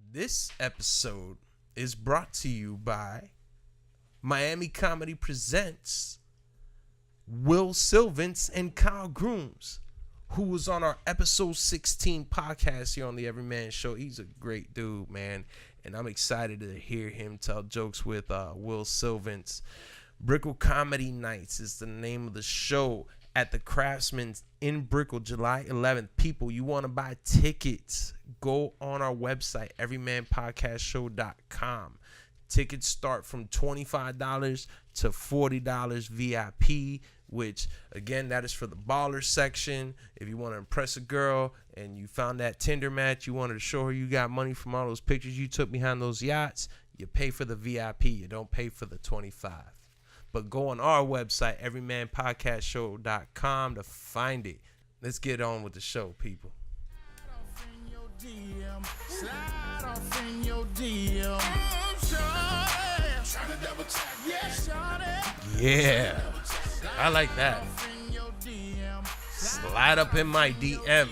This episode is brought to you by Miami Comedy Presents Will Sylvans and Kyle Grooms, who was on our episode 16 podcast here on the Everyman show. He's a great dude, man, and I'm excited to hear him tell jokes with Will Sylvans. Brickell Comedy Nights is the name of the show at the Craftsman's in Brickell, July 11th. People, you want to buy tickets, go on our website, everymanpodcastshow.com. Tickets start from $25 to $40 VIP, which, again, that is for the baller section. If you want to impress a girl and you found that Tinder match, you wanted to show her you got money from all those pictures you took behind those yachts, you pay for the VIP. You don't pay for the 25. But go on our website, everymanpodcastshow.com, to find it. Let's get on with the show, people. Slide off in your DM. Yeah, I like that. Slide up in my DM.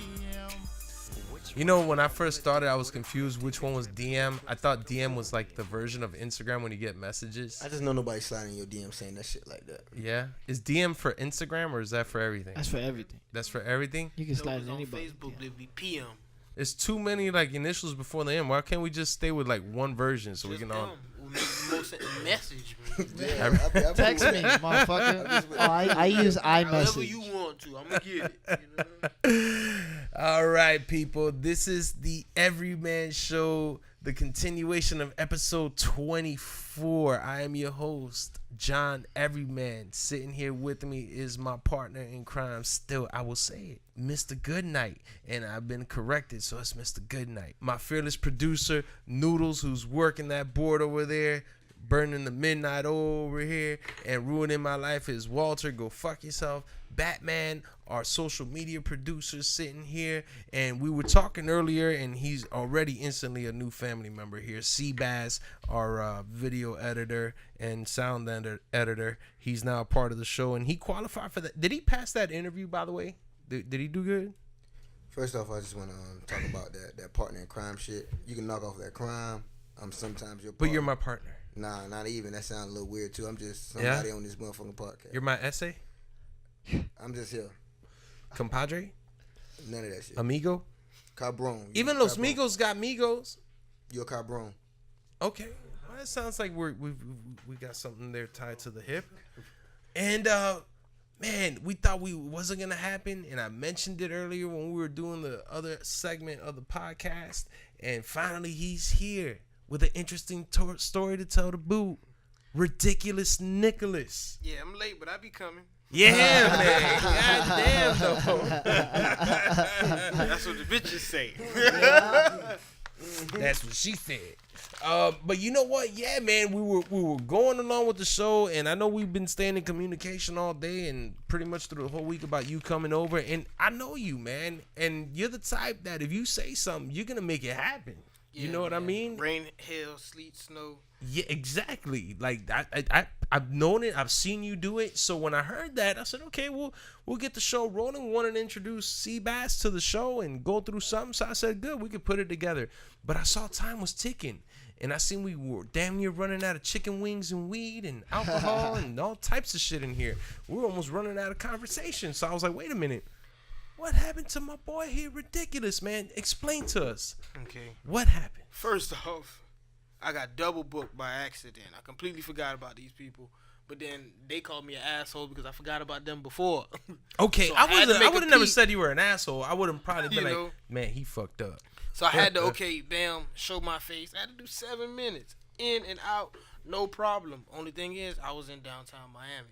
You know, when I first started, I was confused which one was DM. I thought DM was like the version of Instagram when you get messages. I just know nobody sliding in your DM saying that shit like that. Yeah? Is DM for Instagram or is that for everything? That's for everything. That's for everything? You can slide in anybody. On Facebook, there'd be PM. There's too many like initials before the M. Why can't we just stay with like one version so we can all... Message me. Yeah, Text me, motherfucker. I use iMessage. However you want to, I'm gonna get it. You know? All right, people. This is the Everyman Show, the continuation of episode 24. I am your host, John Everyman. Sitting here with me is my partner in crime. Still, I will say it, Mr. Goodnight. And I've been corrected, so it's Mr. Goodnight. My fearless producer, Noodles, who's working that board over there, burning the midnight oil over here, and ruining my life, is Walter. Go fuck yourself. Batman, our social media producer, sitting here, and we were talking earlier, and he's already instantly a new family member here. Seabass, our video editor and sound editor, he's now a part of the show, and he qualified for that. Did he pass that interview, by the way? Did he do good? First off, I just want to talk about that partner in crime shit. You can knock off that crime. I'm sometimes your partner. But you're my partner. Nah, not even. That sounds a little weird too. I'm just somebody on this motherfucking podcast. You're my essay? I'm just here. Compadre? None of that shit. Amigo? Cabron. Even Los Migos got Migos. You're a cabron. Okay. Well, that sounds like we got something there tied to the hip. And, man, we thought we wasn't going to happen. And I mentioned it earlier when we were doing the other segment of the podcast. And finally, he's here with an interesting story to tell to boot. Ridiculous Nicholas. Yeah, I'm late, but I be coming. Yeah, man. God damn, though. That's what the bitches say. That's what she said. But you know what? Yeah, man, we were going along with the show, and I know we've been staying in communication all day and pretty much through the whole week about you coming over. And I know you, man, and you're the type that if you say something, you're gonna make it happen. You know what I mean? Rain, hail, sleet, snow. Yeah, exactly. Like I've known it. I've seen you do it. So when I heard that, I said, okay, we'll get the show rolling. We wanted to introduce Seabass to the show and go through something. So I said, good, we could put it together. But I saw time was ticking, and I seen we were damn near running out of chicken wings and weed and alcohol and all types of shit in here. We were almost running out of conversation. So I was like, wait a minute. What happened to my boy here? Ridiculous, man. Explain to us. Okay. What happened? First off, I got double booked by accident. I completely forgot about these people. But then they called me an asshole because I forgot about them before. Okay, So I would have never peep. said you were an asshole. I would have probably been You like, know. man, he fucked up. So I had to, bam, show my face. I had to do 7 minutes. In and out, no problem. Only thing is, I was in downtown Miami.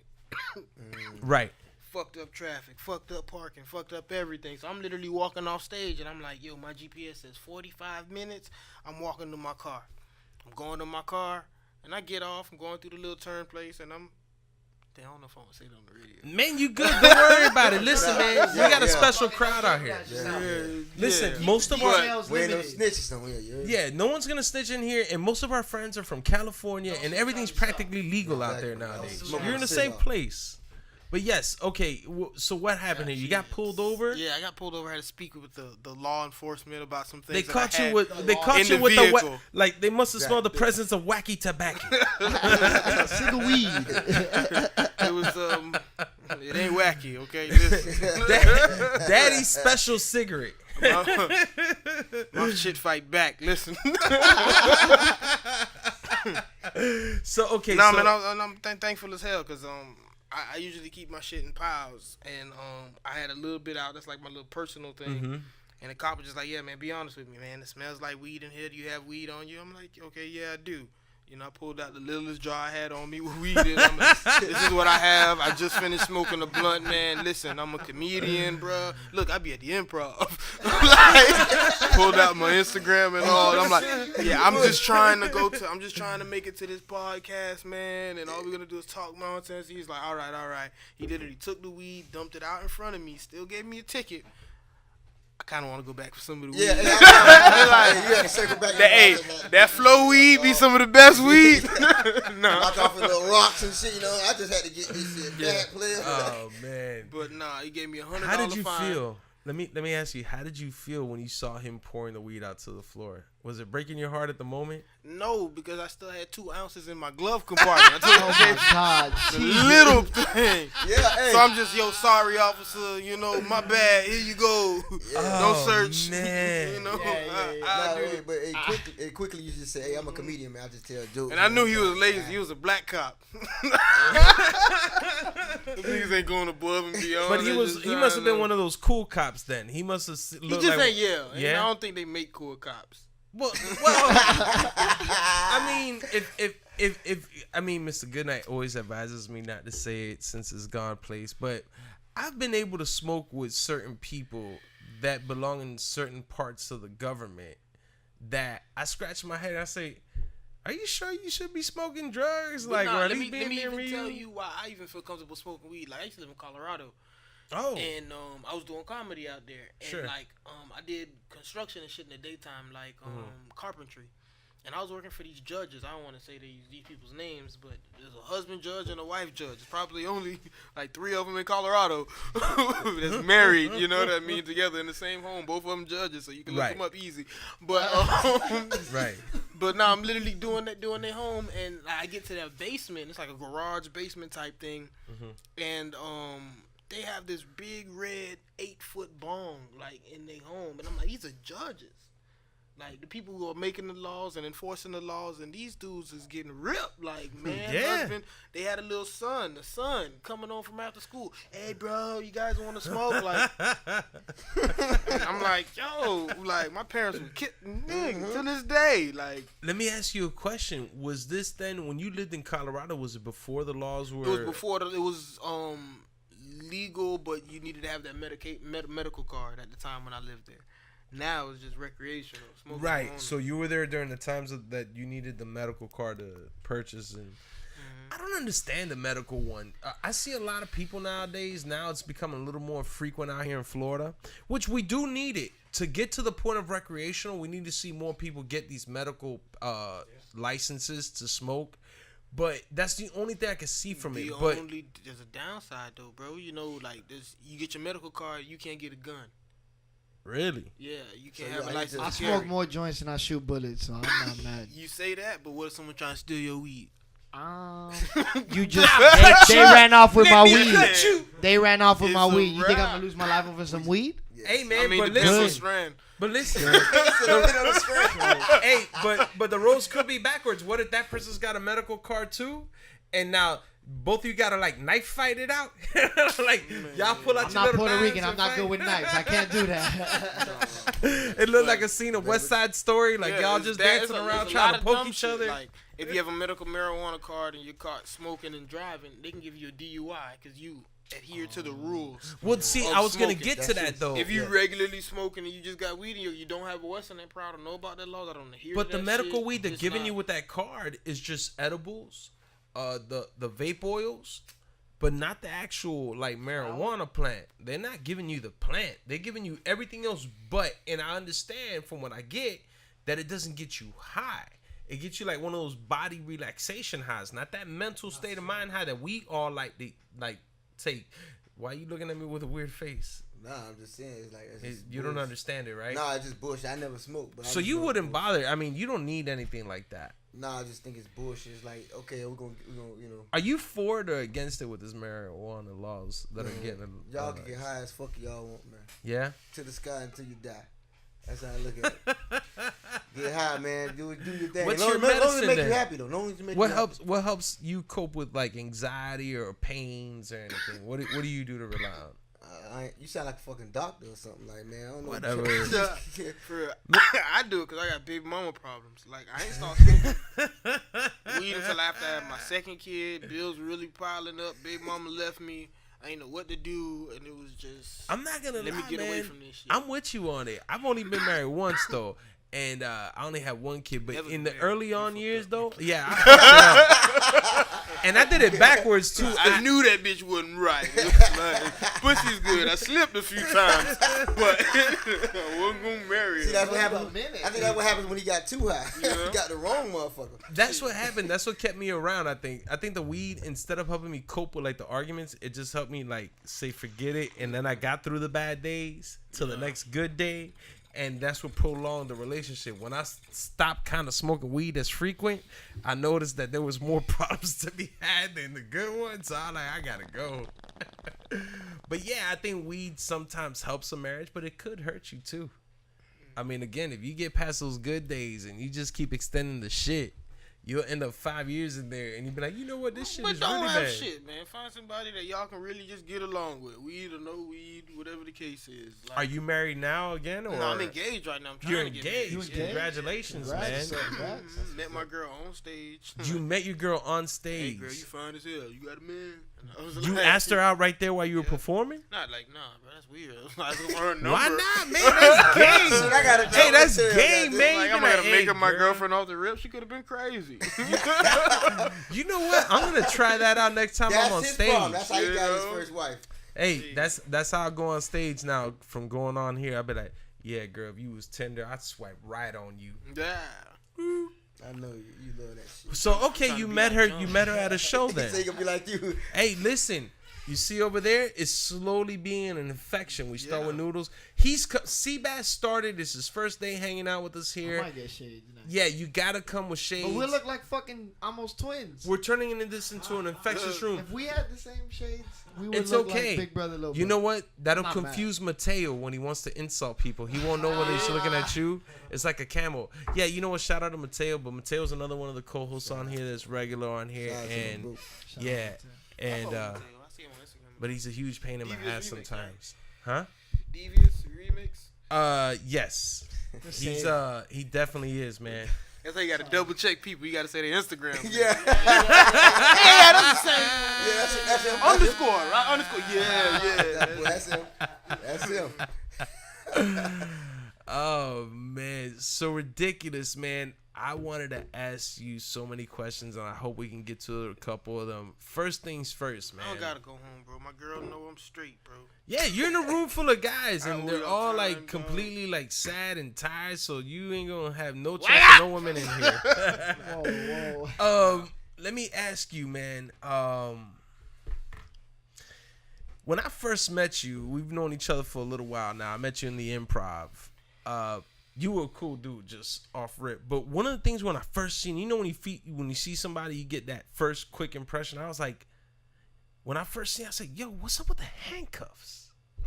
Right. Fucked up traffic, fucked up parking, fucked up everything. So I'm literally walking off stage and I'm like, yo, my GPS says 45 minutes. I'm walking to my car. I'm going to my car and I get off. I'm going through the little turn place and I don't know if I want to say it on the radio. Man, you good. Don't worry about it. Listen, man, we got a special crowd out here. Listen, most of our... We ain't no snitches on here. Yeah, no one's going to snitch in here, and most of our friends are from California, and everything's practically legal out there nowadays. You're in the same place. But yes, okay. So what happened here? You got pulled over. Yeah, I got pulled over. I had to speak with the law enforcement about some things. They that caught I you had with. They caught in you the with vehicle. like they must have smelled the presence of wacky tobacco. Cigar weed. It was it ain't wacky, okay? Listen. Daddy's special cigarette. My shit fight back. Listen. So okay. Nah, so, man, I'm thankful as hell because I usually keep my shit in piles, and I had a little bit out. That's like my little personal thing. Mm-hmm. And the cop was just like, yeah, man, be honest with me, man. It smells like weed in here. Do you have weed on you? I'm like, okay, yeah, I do. You know, I pulled out the littlest jar I had on me with weed in. I'm like, this is what I have. I just finished smoking a blunt, man. Listen, I'm a comedian, bro. Look, I be at the improv. Like, pulled out my Instagram and all. I'm like, yeah, I'm just trying to make it to this podcast, man. And all we're gonna do is talk nonsense. He's like, all right. He literally took the weed, dumped it out in front of me, still gave me a ticket. I kind of want to go back for some of the weed. Yeah, like, you had to circle back. That flow weed be some of the best weed. No. Knock off with little rocks and shit, you know. I just had to get this shit back, player. Oh man. But nah, he gave me $100 How did you fine. feel? Let me ask you. How did you feel when you saw him pouring the weed out to the floor? Was it breaking your heart at the moment? No, because I still had 2 ounces in my glove compartment. I told Oh my God. the little thing. Yeah, hey. So I'm just, sorry, officer. You know, my bad. Here you go. No search. Man. You know, Yeah. I do it. But quickly you just say, hey, I'm a comedian, man. I just tell jokes. And I knew he was lazy. He was a black cop. Niggas ain't going above and beyond. But he must have been one of those cool cops then. He must have He looked just like, ain't yeah. Yeah? And I don't think they make cool cops. Well, I mean, if I mean, Mr. Goodnight always advises me not to say it since it's gone place, but I've been able to smoke with certain people that belong in certain parts of the government that I scratch my head and I say, are you sure you should be smoking drugs? But Like, nah, or at let least me being near even tell you? you why I even feel comfortable smoking weed. Like I used to live in Colorado. Oh, And I was doing comedy out there, and Sure. like I did construction and shit in the daytime, like carpentry. And I was working for these judges. I don't want to say these people's names, but there's a husband judge and a wife judge. There's probably only like 3 of them in Colorado that's married. You know what I mean? Together in the same home, both of them judges, so you can look Right. them up easy. But right. But now I'm literally doing their home, and I get to that basement. It's like a garage basement type thing, and they have this big red 8-foot bong like in their home, and I'm like, these are judges, like the people who are making the laws and enforcing the laws, and these dudes is getting ripped. Like, man, Yeah. husband, they had a little son, the son coming home from after school. Hey, bro, you guys want to smoke? Like, I'm like, yo, like my parents were to this day, like. Let me ask you a question. Was this then when you lived in Colorado? Was it before the laws were? It was before it was legal, but you needed to have that medical card at the time when I lived there. Now it's just recreational. Smoking Right. only. So you were there during the times that you needed the medical card to purchase, and I don't understand the medical one. I see a lot of people nowadays. Now it's becoming a little more frequent out here in Florida, which we do need it to get to the point of recreational. We need to see more people get these medical licenses to smoke. But that's the only thing I can see from it. But There's a downside though, bro. You know, like this, you get your medical card, you can't get a gun. really, Yeah, you can't So have you a license. I to smoke carry. more joints than I shoot bullets, so I'm not mad. You say that, but what if someone trying to steal your weed? You just they ran off with my weed. cut you. They ran off with It's my a weed. You think I'm wrap. gonna lose my life over some weed? hey man, I mean, but depends on the listen, strand. but listen, hey, but the roles could be backwards. What if that person's got a medical card too, and now both of you gotta like knife fight it out? Like y'all pull out I'm your not little Puerto knives Rican. and I'm not fight? good with knives. I can't do that. It looked like a scene of West Side Story, like Yeah, y'all it's just that- dancing it's a around lot trying to of poke dumb each shit. other. Like, if you have a medical marijuana card and you're caught smoking and driving, they can give you a DUI because you adhere to the rules. Well, see, of I was gonna smoking. get to that though. If you regularly smoking and you just got weed and you don't have a Western, ain't proud to know about that laws. I don't hear. But the that medical shit. weed they're It's giving not- you with that card is just edibles, the vape oils, but not the actual like marijuana plant. They're not giving you the plant. They're giving you everything else. But and I understand from what I get that it doesn't get you high. It gets you like one of those body relaxation highs, not that mental state of mind high that we all like take. Why you looking at me with a weird face? Nah, I'm just saying. It's like You don't understand it, right? Nah, it's just bullshit. I never smoked. But So you wouldn't bother. I mean, you don't need anything like that. Nah, I just think it's bullshit. It's like, okay, we're gonna, you know. Are you for or against it with this marijuana laws that are getting? Y'all can get high as fuck y'all want, man. Yeah. To the sky until you die. That's how I look at it. Get high, man. Do your thing. What's long your as it medicine make then? you happy though. Long as it make What you helps? What helps you cope with like anxiety or pains or anything? What do you do to rely on? You sound like a fucking doctor or something. Like, man, I don't know. Whatever. For real. I do it because I got big mama problems. Like, I ain't start smoking weed until after I had my second kid. Bills really piling up. Big mama left me. I ain't know what to do, and it was just. I'm not gonna let lie, me get man. away from this shit. I'm with you on it. I've only been married once though, and I only had one kid. But Never in been the married. early You on fucked years up. though, yeah, I and I did it backwards too. I knew that bitch wasn't right. It was like, pussy's good. I slipped a few times, but I wasn't gonna marry her. See, that's what Wait a happens. minute. I think that's what happens when he got too high. Yeah. He got the wrong motherfucker. That's what happened. That's what kept me around. I think the weed, instead of helping me cope with like the arguments, it just helped me like say forget it, and then I got through the bad days till the next good day, and that's what prolonged the relationship. When I stopped kind of smoking weed as frequent, I noticed that there was more problems to be had than the good ones. So I'm like, I gotta go. But yeah, I think weed sometimes helps a marriage, but it could hurt you too. I mean, again, if you get past those good days and you just keep extending the shit, you'll end up 5 years in there and you'll be like, you know what, this shit But is don't really have bad. shit, man. Find somebody that y'all can really just get along with. Weed or no weed, whatever the case is. Like, Are you married now again? Or No, I'm engaged right now. I'm trying You're to get engaged. married. You engaged? Congratulations, Congrats. man. Congrats. Met my girl on stage. You met your girl on Hey, stage. girl, you fine as hell. You got a man? And I was You like, asked her out right there while you were performing? Not like, nah, bro, that's weird. I was like, her number. Why not, man? That's game. Shit, I gotta Hey, that's tell you, game, goddamn. man. Like, You I'm be gonna like, make hey, her my girl. girlfriend off the rip. She could have been crazy. You know what? I'm gonna try that out next time That's I'm on his stage. problem. That's how he got his You know? first wife. Hey, that's how I go on stage now. From going on here, I'll be like, yeah, girl, if you was tender, I'd swipe right on you. Yeah. I know you love that shit. So okay, Trying you to be met like her. John. You met her at a show He said he then. gonna be like you. Hey, listen. You see over there, it's slowly being an infection. We start Yeah. with Noodles. Seabass started. This is his first day hanging out with us I here. might get shades. Yeah, you gotta come with shades. But we look like fucking almost twins. We're turning this into an infectious room. If we had the same shades, we would It's look okay. like Big Brother, Little You know Brother. what? That'll Not confuse Mateo when he wants to insult people. He won't know whether he's looking at you. It's like a camel. Yeah, you know what? Shout out to Mateo, but Mateo's another one of the co-hosts on here that's regular on here, Shout out to and Luke. Shout out yeah, to- and I see him on Instagram. but he's a huge pain in my Devious ass remix, sometimes. Huh? Devious remix. Yes. Just He's say it. he definitely is, man. That's how you gotta double check people. You gotta say their Instagram. Yeah. Yeah, that's the same. Yeah, that's him. Underscore, right? Underscore. Yeah. That's him. That's him. Oh man, so ridiculous, man. I wanted to ask you so many questions, and I hope we can get to a couple of them. First things first, man. I don't gotta go home, bro. My girl know I'm straight, bro. Yeah, you're in a room full of guys, I and owe they're y'all all time, like dog. completely like sad and tired. So you ain't gonna have no Wake chance up! of no women in here. Whoa. Let me ask you, man. When I first met you, we've known each other for a little while now. I met you in the improv. You were a cool dude, just off rip. But one of the things when I first seen you know when you see somebody, you get that first quick impression. I was like, when I first seen, I said, "Yo, what's up with the handcuffs?" Oh,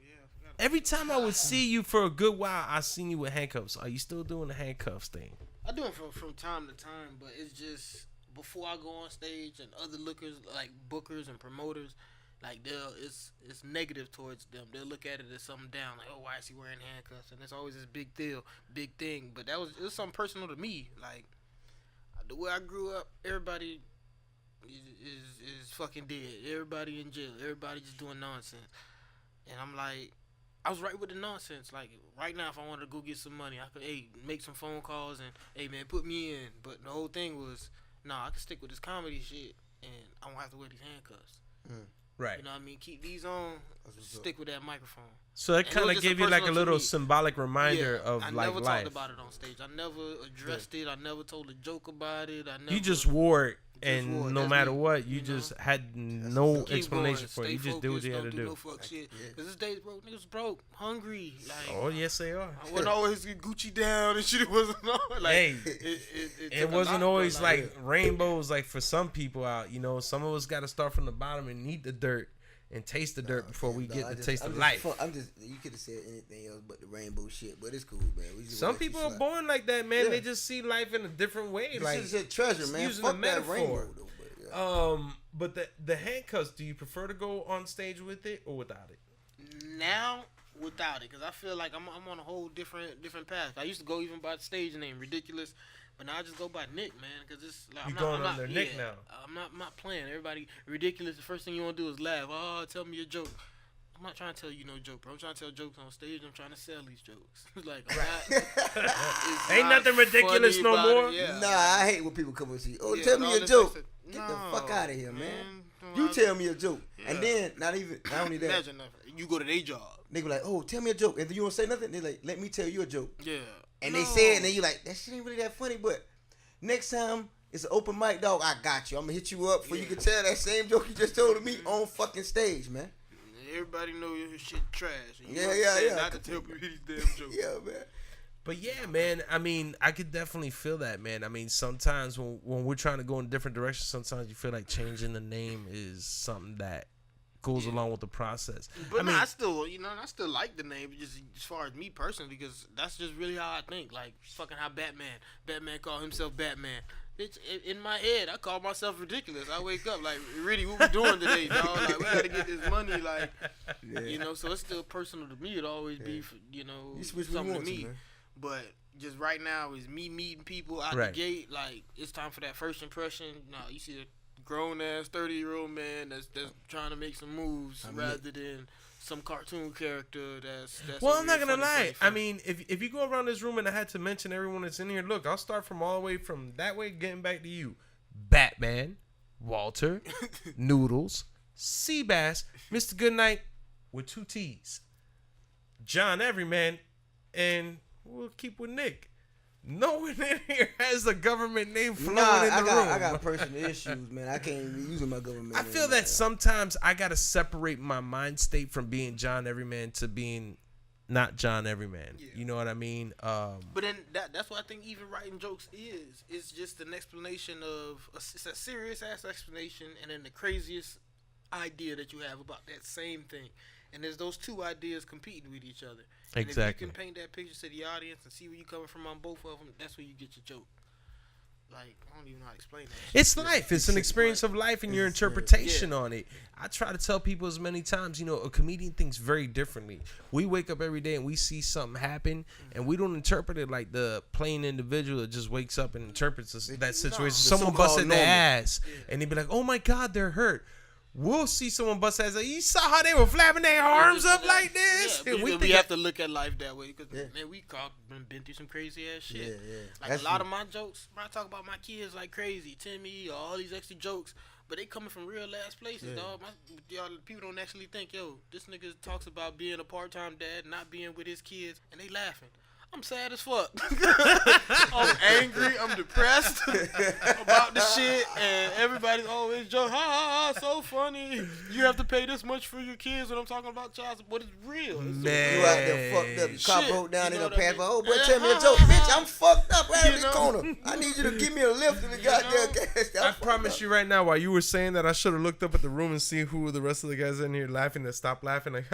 yeah. I forgot. Every time I would see you for a good while, I seen you with handcuffs. Are you still doing the handcuffs thing? I do it from time to time, but it's just before I go on stage and other lookers like bookers and promoters, like it's negative towards them. They'll look at it as something down, like, oh, why is he wearing handcuffs? And it's always this big thing. But it was something personal to me. Like the way I grew up, everybody is fucking dead. Everybody in jail. Everybody just doing nonsense. And I'm like, I was right with the nonsense. Like right now, if I wanted to go get some money, I could make some phone calls and man, put me in. But the whole thing was, I can stick with this comedy shit and I won't have to wear these handcuffs. Right. You know what I mean? Keep these on, stick with that microphone. So that And it kind was of just gave you like a personal to little me. symbolic reminder of I like never life. talked about it on stage. I never addressed it. I never told a joke about it. I never. You just wore it and forward. no That's matter me, what, you know? just had no Keep explanation going, for it. stay You just did what focused, you had to don't do do. no fuck shit. Yeah. Cause this days broke, niggas broke, hungry. Like, Oh yes, they are. I wasn't always get Gucci down and shit. It wasn't all like. Hey, It it took a wasn't lot, always but, like rainbows. Like for some people out, you know, some of us got to start from the bottom and eat the dirt and taste the dirt before we get the taste of life. You could have said anything else but the rainbow shit, but it's cool, man. We just Some wanna let you people are slide. born like that, man. Yeah. They just see life in a different way. You Like should have said treasure, man. using Fuck a that metaphor. rainbow, though. But, yeah. But the handcuffs. Do you prefer to go on stage with it or without it? now without it, because I feel like I'm on a whole different path. I used to go even by the stage name, Ridiculous, but now I just go by Nick, man, because it's like You going under Nick now? I'm not playing. Everybody Ridiculous. The first thing you want to do is laugh. Oh, tell me a joke. I'm not trying to tell you no joke, bro. I'm trying to tell jokes on stage. I'm trying to sell these jokes. Like, it's Ain't not nothing ridiculous funny no about more. it, yeah. Nah, I hate when people come and see. Oh, Yeah, tell and me all a this joke. extra- Get the fuck out of here, man. No, You I- tell me a joke, Yeah. and then not only that, Imagine that. You go to their job. they be like, "Oh, tell me a joke," and then you don't say nothing. They like, "Let me tell you a joke," Yeah. and they say it, and then you like, "That shit ain't really that funny." But next time it's an open mic, dog. I got you. I'm gonna hit you up so you can tell that same joke you just told me on fucking stage, man. Everybody know your shit trash. And you Yeah, understand yeah. Not to tell people these damn jokes. Yeah, man. But yeah, man. I mean, I could definitely feel that, man. I mean, sometimes when we're trying to go in different directions, sometimes you feel like changing the name is something that goes along with the process. But I mean, I still, I still like the name, just as far as me personally, because that's just really how I think. Like fucking how Batman called himself Batman. It's in my head. I call myself ridiculous. I wake up like, really, what we doing today, dog? Like we gotta get this money, like, So it's still personal to me. It'll always be, You switch something to want me. man. But just right now is me meeting people out Right. the gate. Like it's time for that first impression. No, you see a grown ass 30-year-old man that's trying to make some moves rather than some cartoon character that's well, over I'm not here gonna lie. funny. I mean, if you go around this room and I had to mention everyone that's in here, look, I'll start from all the way from that way, getting back to you. Batman, Walter, Noodles, Seabass, Mr. Goodnight with 2 T's, John Everyman, and we'll keep with Nick. No one in here has a government name flowing in the room. I got personal issues, man. I can't even be using my government. I name feel like that sometimes I gotta separate my mind state from being John Everyman to being not John Everyman. Yeah. You know what I mean? But then that's what I think even writing jokes is. It's just an explanation of it's a serious ass explanation, and then the craziest idea that you have about that same thing. And there's those two ideas competing with each other. And Exactly. if you can paint that picture to the audience and see where you're coming from on both of them, that's where you get your joke. Like, I don't even know how to explain that. It's life. It's an experience of life and your interpretation on it. I try to tell people as many times, a comedian thinks very differently. We wake up every day and we see something happen, and we don't interpret it like the plain individual that just wakes up and interprets that situation. Someone so-called busted their normal. ass, and they be like, "Oh my God, they're hurt." We'll see someone bust ass. Like, you saw how they were flapping their arms up like this. Yeah, And we think have to look at life that way because Yeah. man, we been through some crazy ass shit. Yeah. Like That's a lot true. of my jokes, bro, I talk about my kids like crazy, Timmy, all these extra jokes, but they coming from real ass places, dog. Y'all people don't actually think, yo, this nigga talks about being a part-time dad, not being with his kids, and they laughing. I'm sad as fuck. I'm angry. I'm depressed about the shit, and everybody's always joking. Ha ha ha! So funny. You have to pay this much for your kids when I'm talking about child support. It's real. It's Man. You out there fucked up. The car Shit, broke down you in know the what I path. mean? Oh, boy, tell me a joke, bitch. I'm fucked up right in You the know? corner. I need you to give me a lift in the goddamn gas station. I promise you right now, while you were saying that, I should have looked up at the room and seen who were the rest of the guys in here laughing and stop laughing. Like,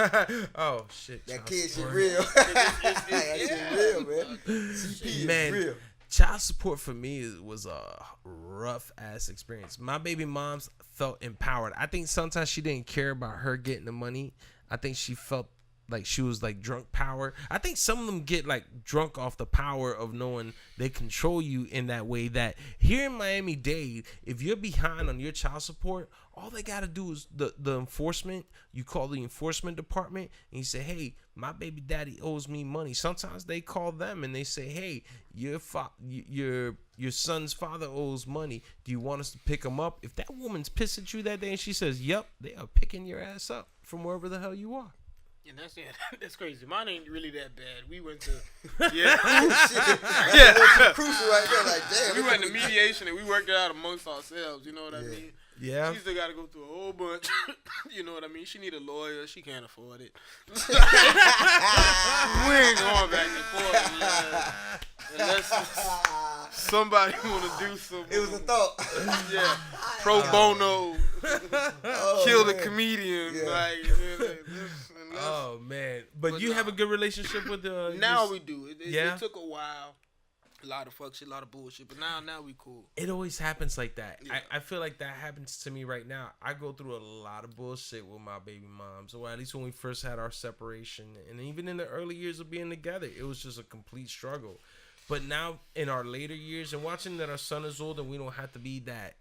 oh shit, That child kid shit support. real. That shit real, man. CP is Man, real. child support for me was a rough ass experience. My baby moms felt empowered. I think sometimes she didn't care about her getting the money. I think she felt like she was like drunk power. I think some of them get like drunk off the power of knowing they control you in that way. That here in Miami-Dade, if you're behind on your child support, all they gotta do is the enforcement. You call the enforcement department and you say, "Hey, my baby daddy owes me money." Sometimes they call them and they say, "Hey, your son's father owes money. Do you want us to pick him up?" If that woman's pissed at you that day and she says, "Yep," they are picking your ass up from wherever the hell you are. And that's crazy. Mine ain't really that bad. We went to Yeah. Crucial right there. Like, damn. we went to mediation and we worked it out amongst ourselves. You know what I mean? Yeah. She still got to go through a whole bunch. You know what I mean? She need a lawyer. She can't afford it. We ain't going back and forth, man. Unless somebody want to do something. It was a thought. Yeah. Pro bono. Kill the man. comedian. Yeah. Like, Oh man, but you nah. have a good relationship with the. now we do. Yeah? It took a while. A lot of fuck shit, a lot of bullshit. But now we cool. It always happens like that. Yeah. I feel like that happens to me right now. I go through a lot of bullshit with my baby moms, or at least when we first had our separation, and even in the early years of being together, it was just a complete struggle. But now in our later years, and watching that our son is old and we don't have to be that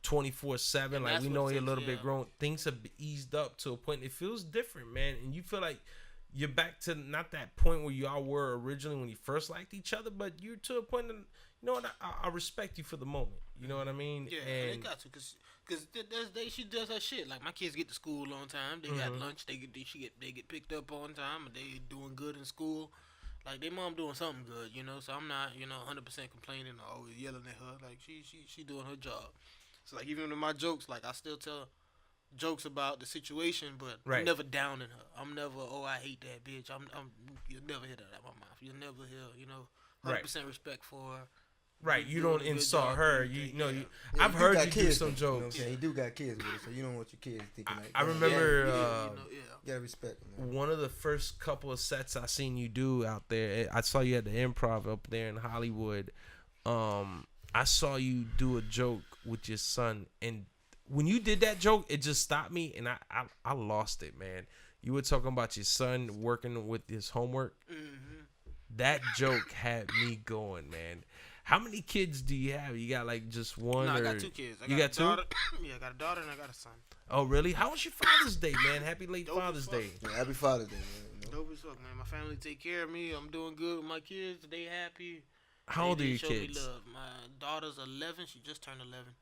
24/7, And like that's we what know he's a takes- little bit yeah. grown, things have eased up to a point. It feels different, man, and you feel like you're back to not that point where y'all were originally when you first liked each other, but you're to a point that, you know what, I respect you for the moment. You know what I mean? Yeah, and they got to, cause she does her shit. Like my kids get to school on time. They got lunch. They get picked up on time. And they doing good in school. Like their mom doing something good, you know. So I'm not, 100% complaining or always yelling at her. Like she doing her job. So like even in my jokes, like I still tell jokes about the situation, but Right. I'm never downing her. I'm never, I hate that bitch. You'll never hear that out of my mouth. You'll never hear, 100% respect for her. right, you doing don't a good insult job, her. doing You things, know, yeah. Yeah, I've do heard got you do kids, some though, you know what I'm jokes. saying? He do got kids with it, so you don't want your kids thinking like I that. remember Yeah. You gotta respect them. one of the first couple of sets I seen you do out there. I saw you at the Improv up there in Hollywood. I saw you do a joke with your son, and when you did that joke, it just stopped me, and I lost it, man. You were talking about your son working with his homework. Mm-hmm. That joke had me going, man. How many kids do you have? You got like just one? No, I or got 2 kids. You a got two? daughter. Yeah, I got a daughter and I got a son. Oh, really? How was your Father's Day, man? Happy late Dope as Father's fuck. Day. Yeah, happy Father's Day, man. Dope as fuck, man. My family take care of me. I'm doing good with my kids. They happy. How old are They your show me kids? love. My daughter's 11. She just turned 11.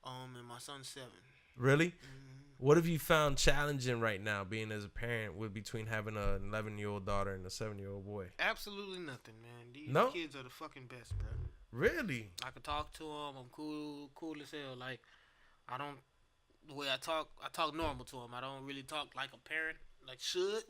And my son's 7. Really? Mm-hmm. What have you found challenging right now, being as a parent, with between having an 11-year-old daughter and a 7-year-old boy? Absolutely nothing, man. These No? kids are the fucking best, bro. Really? I can talk to them. I'm cool as hell. Like, I don't. The way I talk normal to them. I don't really talk like a parent, like should.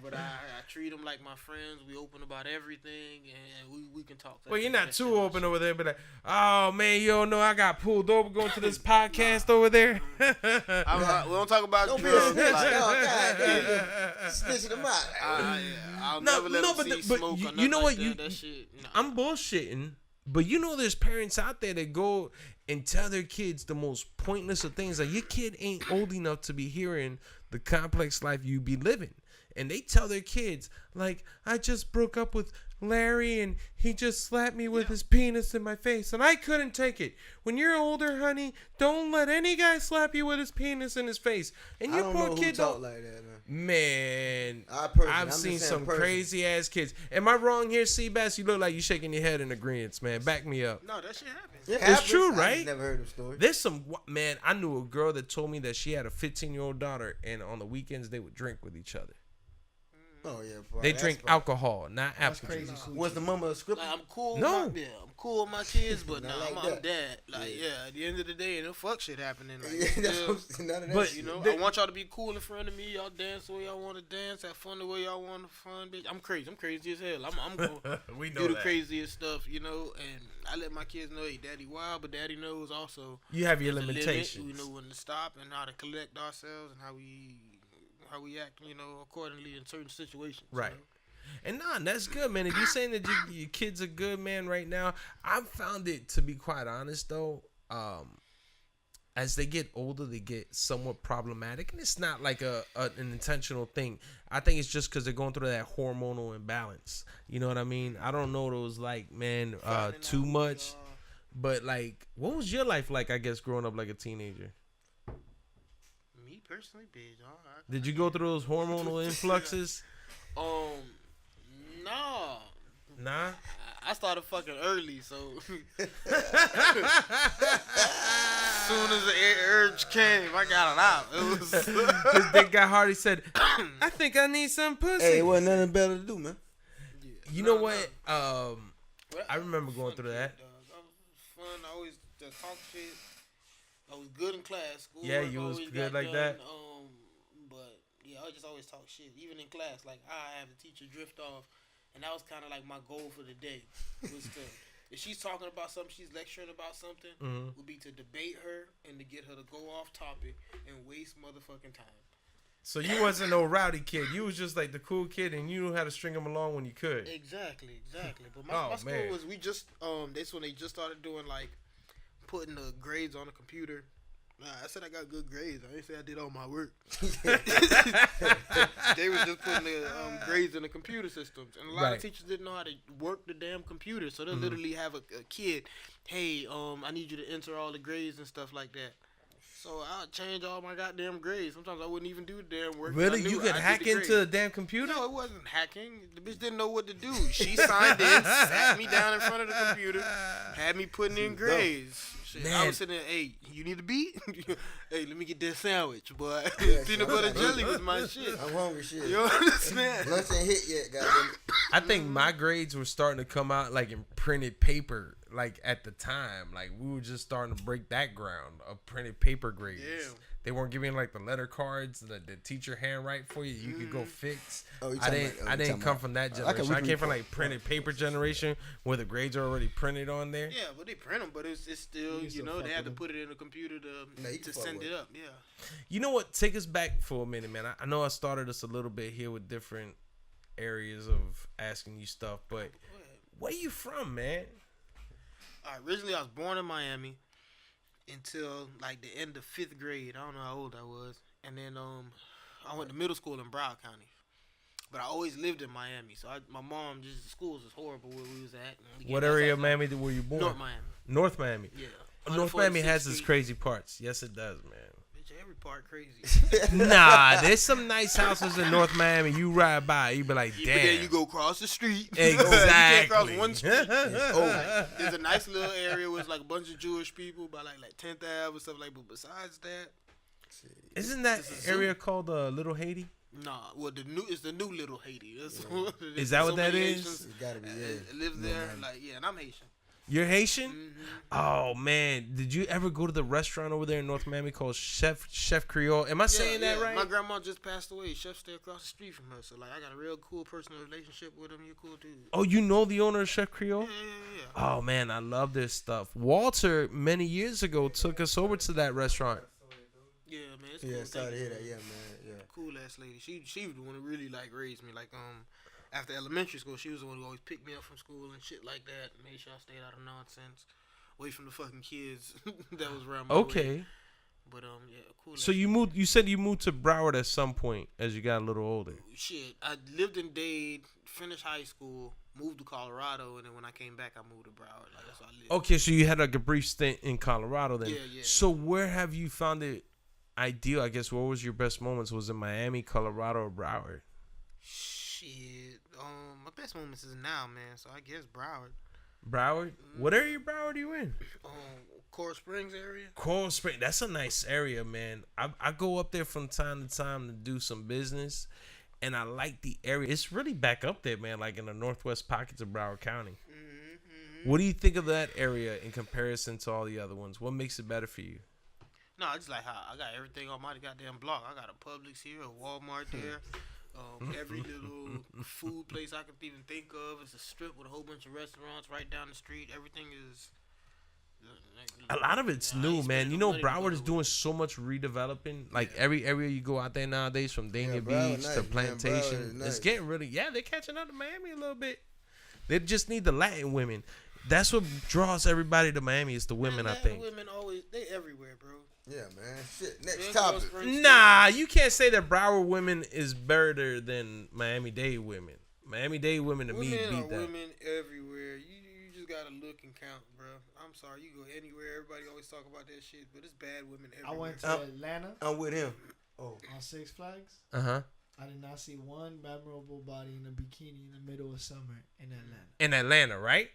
But I treat them like my friends. We open about everything, and we can talk. Well, you're not too open over there, but like, oh man, you don't know I got pulled over going to this podcast over there. We don't talk about Don't be a drugs. snitch. Like, Oh, God damn. Snitching them out. I'll No, never let no, them but see but smoke you- or you nothing know like what, that. you- That shit. Nah. I'm bullshitting, but you know there's parents out there that go and tell their kids the most pointless of things. Like, your kid ain't old enough to be hearing the complex life you be living. And they tell their kids, like, I just broke up with Larry and he just slapped me with his penis in my face and I couldn't take it. When you're older, honey, don't let any guy slap you with his penis in his face. And I your don't poor know who kid talk don't. like that, man. Man, I'm I've just seen saying some personally. crazy ass kids. Am I wrong here, Seabass? You look like you shaking your head in agreement, man. Back me up. No, that shit happens. It It's happens. true, I right? just never heard the story. There's some man. I knew a girl that told me that she had a 15-year-old daughter, and on the weekends they would drink with each other. Oh yeah, bro. They That's drink fine. alcohol, not That's apple crazy. juice. Was the mama a script? Like, I'm cool. No. I'm cool with my kids, but Not nah, like I'm that. dad. Like, Yeah. at the end of the day, ain't no fuck shit happening. Like, Yeah, that's yeah. what I'm saying. None of that But, shit. I want y'all to be cool in front of me. Y'all dance the way y'all want to dance. Have fun the way y'all want to fun, bitch. I'm crazy. I'm crazy as hell. I'm gonna We know do the that. craziest stuff, and I let my kids know, hey, daddy wild, but daddy knows also You have your there's a limit. limitations. We know when to stop and how to collect ourselves and how we act, accordingly in certain situations. Right. And nah, that's good, man. If you're saying that your kids are good, man, right now, I've found it, to be quite honest, though, as they get older, they get somewhat problematic. And it's not like an intentional thing. I think it's just because they're going through that hormonal imbalance. You know what I mean? I don't know those, like, man, Finding too out much. But, like, what was your life like, I guess, growing up like a teenager? Me personally, bitch. Did you go through those hormonal influxes? No. Nah? I started fucking early, so soon as the urge came, I got it out. It was. His dick got hard. He said, "I think I need some pussy." Hey, it wasn't nothing better to do, man. You know what? I remember going through that. Dog. I was fun. I always just talk shit. I was good in class. School Yeah, work you was always good got like done. that? But yeah, I just always talk shit. Even in class, like I have the teacher drift off, and that was kind of like my goal for the day. Was to, if she's talking about something, she's lecturing about something, would be to debate her and to get her to go off topic and waste motherfucking time. So you wasn't no rowdy kid. You was just like the cool kid, and you knew how to string them along when you could. Exactly. But Oh, my school man. was that's when they just started doing like putting the grades on the computer. Nah, I said I got good grades. I didn't say I did all my work. They was just putting the grades in the computer systems, and a lot Right. of teachers didn't know how to work the damn computer. So they literally have a kid, hey, I need you to enter all the grades and stuff like that. So I'll change all my goddamn grades. Sometimes I wouldn't even do the damn work. Really? I knew You could I did hack the into grades. the damn computer? No, it wasn't hacking. The bitch didn't know what to do. She signed in, sat me down in front of the computer, had me putting in grades. Shit, I Man. was sitting there, hey, you need a beat? Hey, let me get that sandwich, boy. Yeah, Peanut sure. butter jelly was my shit. I'm hungry, shit. You understand? Lunch ain't hit yet, goddamn. I think my grades were starting to come out like in printed paper, like at the time. Like we were just starting to break that ground of printed paper grades. Yeah. They weren't giving like the letter cards that the teacher handwrite for you. You could go fix. Oh, you I talking didn't. about- I you didn't talking come about- from that I can generation. I read came from report. like printed paper generation where the grades are already printed on there. Yeah, but they print them, but it's still, You still they fuck had to with put it in a computer Nah, you to can fuck send with it it. up. Yeah. You know what? Take us back for a minute, man. I know I started us a little bit here with different areas of asking you stuff, but where you from, man? All right, originally I was born in Miami until like the end of 5th grade. I don't know how old I was. And then I went to middle school in Broward County. But I always lived in Miami. So my mom, just the schools is horrible where we was at. And we What get area outside, of Miami were you born? North Miami. North Miami. Yeah. North Miami 146th has its Street. crazy parts. Yes, it does, man. Bitch, every part crazy. Nah, there's some nice houses in North Miami. You ride by, you be like, But damn. then you go across the street. Exactly. You can't cross one street. There's a nice little area where it's like a bunch of Jewish people by like 10th Ave and stuff like. But besides that, Isn't that It's a zoo. area called Little Haiti? nah. Well, it's the new Little Haiti. That's Is that what that many is? Haitians, It gotta be, yeah. live there. Miami. Like, yeah, and I'm Haitian. You're Haitian? Oh man, did you ever go to the restaurant over there in North Miami called Chef Creole? Am I saying that right? My grandma just passed away. Chef stay across the street from her, so like I got a real cool personal relationship with him. You're cool dude. Oh, you know the owner of Chef Creole? Yeah. Oh man, I love this stuff. Walter many years ago took us over to that restaurant. Yeah, man. It's Yeah, cool. sorry to Thank hear you. that. Yeah, man. Yeah. Cool ass lady. She was the one who really like raised me. Like after elementary school, she was the one who always picked me up from school and shit like that. Made sure I stayed out of nonsense, away from the fucking kids that was around my way. Okay. But yeah, cool. So ass you moved. You said you moved to Broward at some point as you got a little older. shit. I lived in Dade, finished high school, moved to Colorado, and then when I came back, I moved to Broward. Like that's where I lived. Okay, so you had like a brief stint in Colorado then. Yeah, yeah. So where have you found it ideal? I guess what was your best moments? Was it Miami, Colorado, or Broward? Shit. My best moments is now, man. So I guess Broward. Broward? What area of Broward are you in? Coral Springs area. Coral Spring. That's a nice area, man. I go up there from time to time to do some business, and I like the area. It's really back up there, man, like in the northwest pockets of Broward County. What do you think of that area in comparison to all the other ones? What makes it better for you? No, I just like how I got everything on my goddamn block. I got a Publix here, a Walmart there, every little food place I could even think of. It's a strip with a whole bunch of restaurants right down the street. Everything is. A lot of it's I new, ain't man. spending You no know, money to go Broward is nowhere. doing so much redeveloping. Like every area you go out there nowadays, from Dania Broward Beach nice, to man. Plantation, Broward is nice. it's getting really. Yeah, they're catching up to Miami a little bit. They just need the Latin women. That's what draws everybody to Miami. Is the women, I think. Women always they everywhere, bro. Yeah, man. Shit. Next Yeah, topic. Coral Springs, Nah, you can't say that Broward women is better than Miami-Dade women. Miami-Dade women to me Women beat are that. women everywhere. You just gotta look and count, bro. I'm sorry, you go anywhere. Everybody always talk about that shit, but it's bad women I everywhere. went to Atlanta I'm with him. Oh. on Six Flags. Uh-huh. I did not see one memorable body in a bikini in the middle of summer in Atlanta. In Atlanta, right?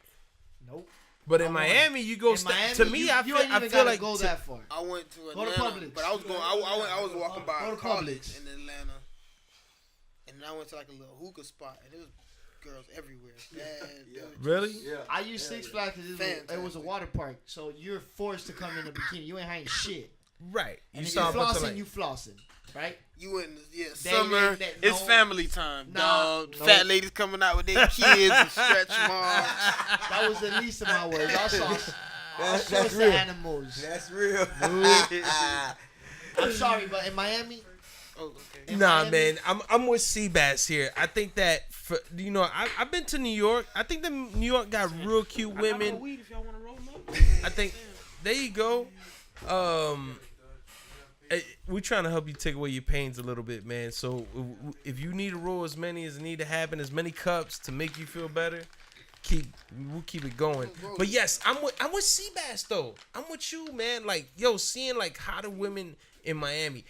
Nope. But in Miami, you go. To me, I feel like go that far. I went to Go to Atlanta, Publix. but I was going. I was walking by Go to college Publix. in Atlanta, and I went to like a little hookah spot, and it was girls everywhere. Really? Yeah. I used Six Flags because it was a water park, so you're forced to come in a bikini. You ain't hiding shit. Right. And You if saw you a bunch of flossing, like. you flossing, right? You went They- summer. It's no- family time, dog. no. Fat ladies coming out with their kids and stretch marks. That was the least of my worries. I saw That's the real. animals. That's real. I'm sorry, but in Miami, Oh, okay. Nah, Miami- man, I'm with Seabass here. I think that I've been to New York. I think that New York got real cute I got more women. weed if y'all want to roll up. I think there you go. We're trying to help you take away your pains a little bit, man. So if you need to roll as many as need to happen, as many cups to make you feel better, we'll keep it going. But yes, I'm with Seabass though. I'm with you, man. Like, yo, seeing like hotter women in Miami.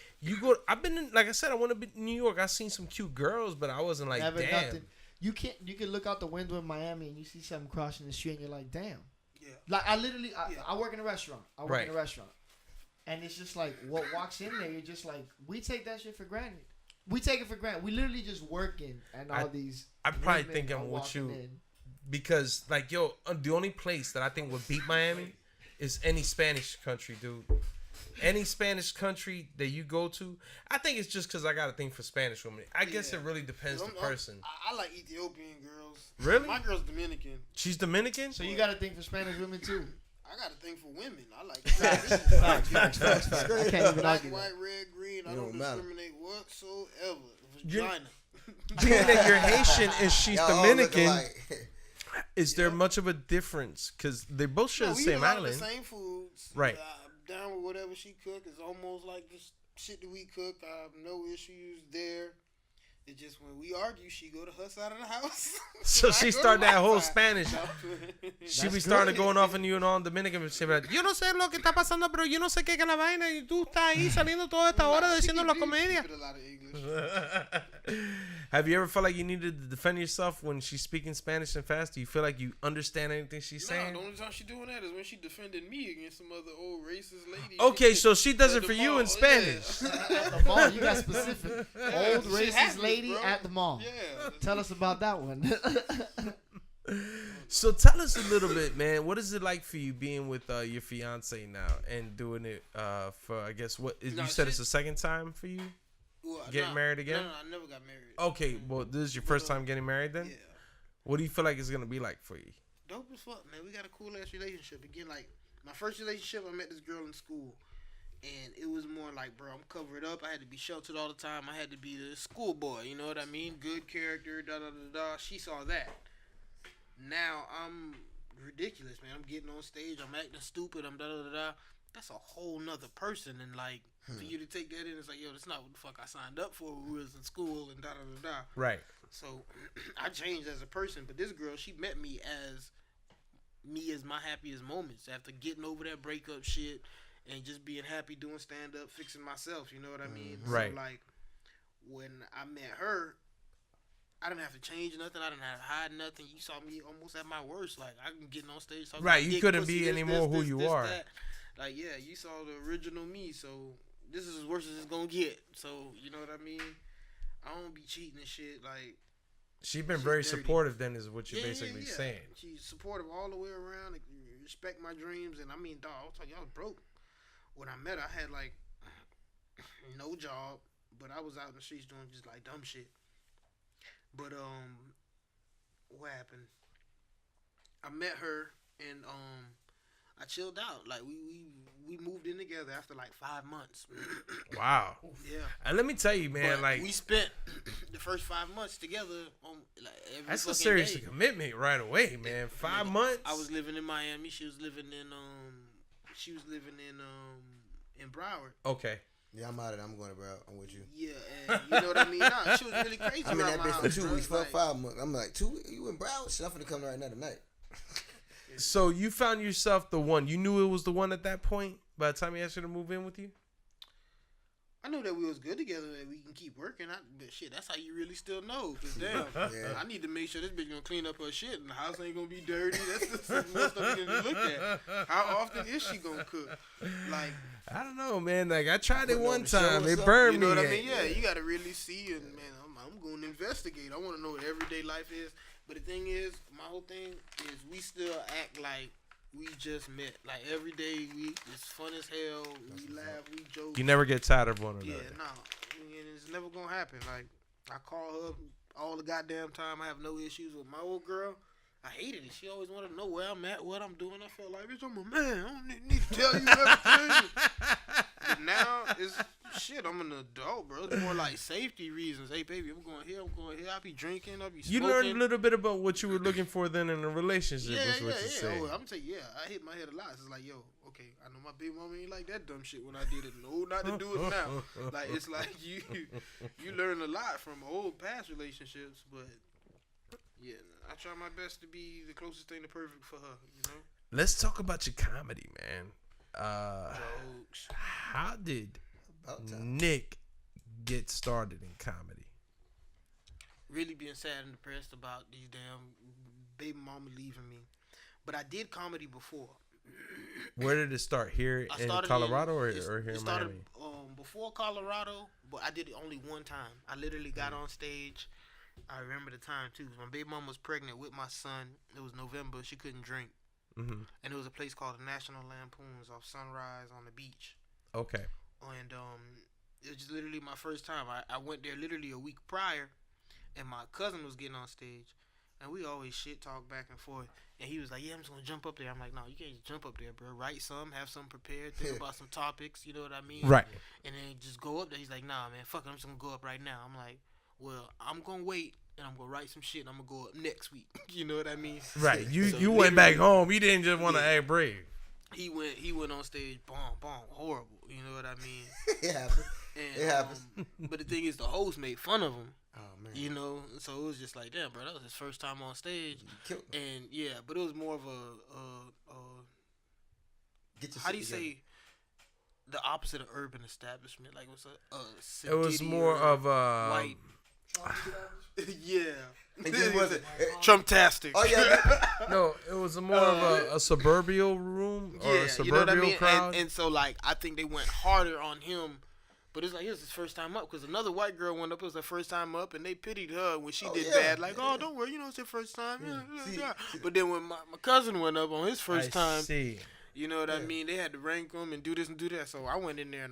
I've been in, like I said, I want to be in New York. I seen some cute girls, but I wasn't like, never damn. nothing. You can look out the window in Miami and you see something crossing the street and you're like, damn. Yeah. Like I work in a restaurant. Right. And it's just like what walks in there, you're just like, we take that shit for granted. We take it for granted. We literally just working and all these. I probably women think are I'm with walking you. in. Because, like, yo, the only place that I think would beat Miami is any Spanish country, dude. Any Spanish country that you go to, I think it's just because I got a thing for Spanish women. I guess it really depends the person. I like Ethiopian girls. Really? My girl's Dominican. She's Dominican? So you got a thing for Spanish women too. I got a thing for women. I like Facts. I can't even black, argue white, that. red, green. I It don't don't matter. discriminate whatsoever. You're- Vagina. Being that you're Haitian and she's Y'all all look Dominican, alike. is there much of a difference? Because they both share the we eat same a lot island. of the same foods. Right. I'm down with whatever she cook. It's almost like the shit that we cook. I have no issues there. It's just when we argue, she go to her side of the house. So I she go to start my that whole side. Spanish. No. She be starting to going off on you and all Dominican. She be like, yo no sé lo que está pasando, pero yo no sé qué que la vaina. Y tú estás ahí saliendo toda esta hora She diciendo keep- la she comedia. keep it a lot of English. Have you ever felt like you needed to defend yourself when she's speaking Spanish and fast? Do you feel like you understand anything she's saying? No, the only time she doing that is when she defended me against some other old racist lady. Okay, so she does At it the for you mall, in Spanish. At the mall, you got specific. Old Shit racist happens, lady bro. at the mall. Yeah. Tell us about that one. So tell us a little bit, man. What is it like for you being with your fiance now and doing it for, I guess, you said it's the second time for you? Well, Getting married again? No, I never got married. Okay, well, this is your first time getting married then? Yeah. What do you feel like it's going to be like for you? Dope as fuck, man. We got a cool ass relationship. Again, like my first relationship, I met this girl in school, and it was more like, bro, I'm covered up. I had to be sheltered all the time. I had to be the schoolboy. You know what I mean? Good character. Da da da da. She saw that. Now I'm ridiculous, man. I'm getting on stage. I'm acting stupid. I'm da da da da. That's a whole nother person, and like for you to take that in, it's like, yo, that's not what the fuck I signed up for when we was in school and da da da da. Right. So I changed as a person, but this girl, she met me as my happiest moments after getting over that breakup shit and just being happy doing stand up, fixing myself. You know what I mean? Right. So like when I met her, I didn't have to change nothing. I didn't have to hide nothing. You saw me almost at my worst. Like I can get on stage. Talking Right, about you dick, couldn't pussy, be this, anymore this, who this, you this, are. that. Like yeah, you saw the original me. So this is as worse as it's gonna get. So you know what I mean? I don't be cheating and shit. Like. She's been She's very dirty. supportive then is what you're basically saying. She's supportive all the way around. Like, respect my dreams. And I mean, dog, I'll tell you, I was broke. When I met her, I had like no job, but I was out in the streets doing just like dumb shit. But what happened? I met her and I chilled out. Like we moved in together after like 5 months. Wow. Yeah. And let me tell you, man, But like we spent the first 5 months together on like every that's a fucking serious day. commitment right away, man. 5 months. I was living in Miami. She was living in in Broward. Okay. Yeah, I'm out of it. I'm going to bro. I'm with you. Yeah, and you know what I mean? Nah, she was really crazy. I'm in around that my bitch for house, 2 bro. weeks, for Like, 5 months. I'm like, 2 weeks? You in Broward? Shit, I'm finna come right now tonight. So you found yourself the one. You knew it was the one at that point by the time he asked you to move in with you? I know that we was good together, that we can keep working. But shit, that's how you really still know. Cause damn, I need to make sure this bitch gonna clean up her shit and the house ain't gonna be dirty. That's the more stuff you need to look at. How often is she gonna cook? Like, I don't know, man. Like I tried it Put it on one the show or time. It something. burned you know me. what I mean? Yeah, you gotta really see and man, I'm going to investigate. I want to know what everyday life is. But the thing is, my whole thing is we still act like we just met. Like every day, it's fun as hell. We laugh, we joke. You never get tired of one another. Yeah, no, it's never gonna happen. Like I call her all the goddamn time. I have no issues with my old girl. I hated it. She always wanted to know where I'm at, what I'm doing. I felt like, bitch, I'm a man. I don't need to tell you everything. But now it's shit. I'm an adult, bro. It's more like safety reasons. Hey, baby, I'm going here. I be drinking. I be smoking. You learned a little bit about what you were looking for then in a relationship. Yeah. Was what you said. Oh, I'm telling you, I hit my head a lot. It's like, yo, okay, I know my baby mama ain't like that dumb shit when I did it. No, not to do it now. Like it's like you learn a lot from old past relationships, but yeah, I try my best to be the closest thing to perfect for her. You know. Let's talk about your comedy, man. Jokes. How did About time. Nick get started in comedy? Really being sad and depressed about these damn baby mama leaving me. But I did comedy before. Where did it start? Here I in started Colorado or it here in started, Miami? Before Colorado, but I did it only one time. I literally got on stage. I remember the time too. My baby mom was pregnant with my son. It was November. She couldn't drink. Mm-hmm. And it was a place called the National Lampoons off Sunrise on the beach. Okay. And it was just literally my first time. I went there literally a week prior, and my cousin was getting on stage, and we always shit talk back and forth. And he was like, "Yeah, I'm just gonna jump up there." I'm like, "No, you can't just jump up there, bro. Write some, have some prepared, think about some topics. You know what I mean? Right. And then just go up there." He's like, "Nah, man, fuck it. I'm just gonna go up right now." I'm like, "Well, I'm gonna wait." And I'm gonna write some shit and I'm gonna go up next week. You know what I mean? Right. You So you went back literally- home. You didn't just want to act brave. He went on stage, boom, horrible. You know what I mean? It happens. And, It happens. But the thing is, the host made fun of him. Oh man. You know, so it was just like, damn, bro, that was his first time on stage. You killed him. And yeah, but it was more of Get your how do you shit together. say the opposite of urban establishment? Like what's a It was sedity more or of white. Yeah. It just wasn't. Trumptastic. Oh yeah. no. It was more of a suburbial room or a Yeah, suburbial you know what I mean? crowd. And so, like, I think they went harder on him. But it's like, it was his first time up. Because another white girl went up. It was her first time up. And they pitied her when she Oh, did yeah. bad. Like, oh, don't worry. You know, it's your first time. Yeah. See, But then when my cousin went up on his first time, See. you know what I Yeah. mean? They had to rank him and do this and do that. So I went in there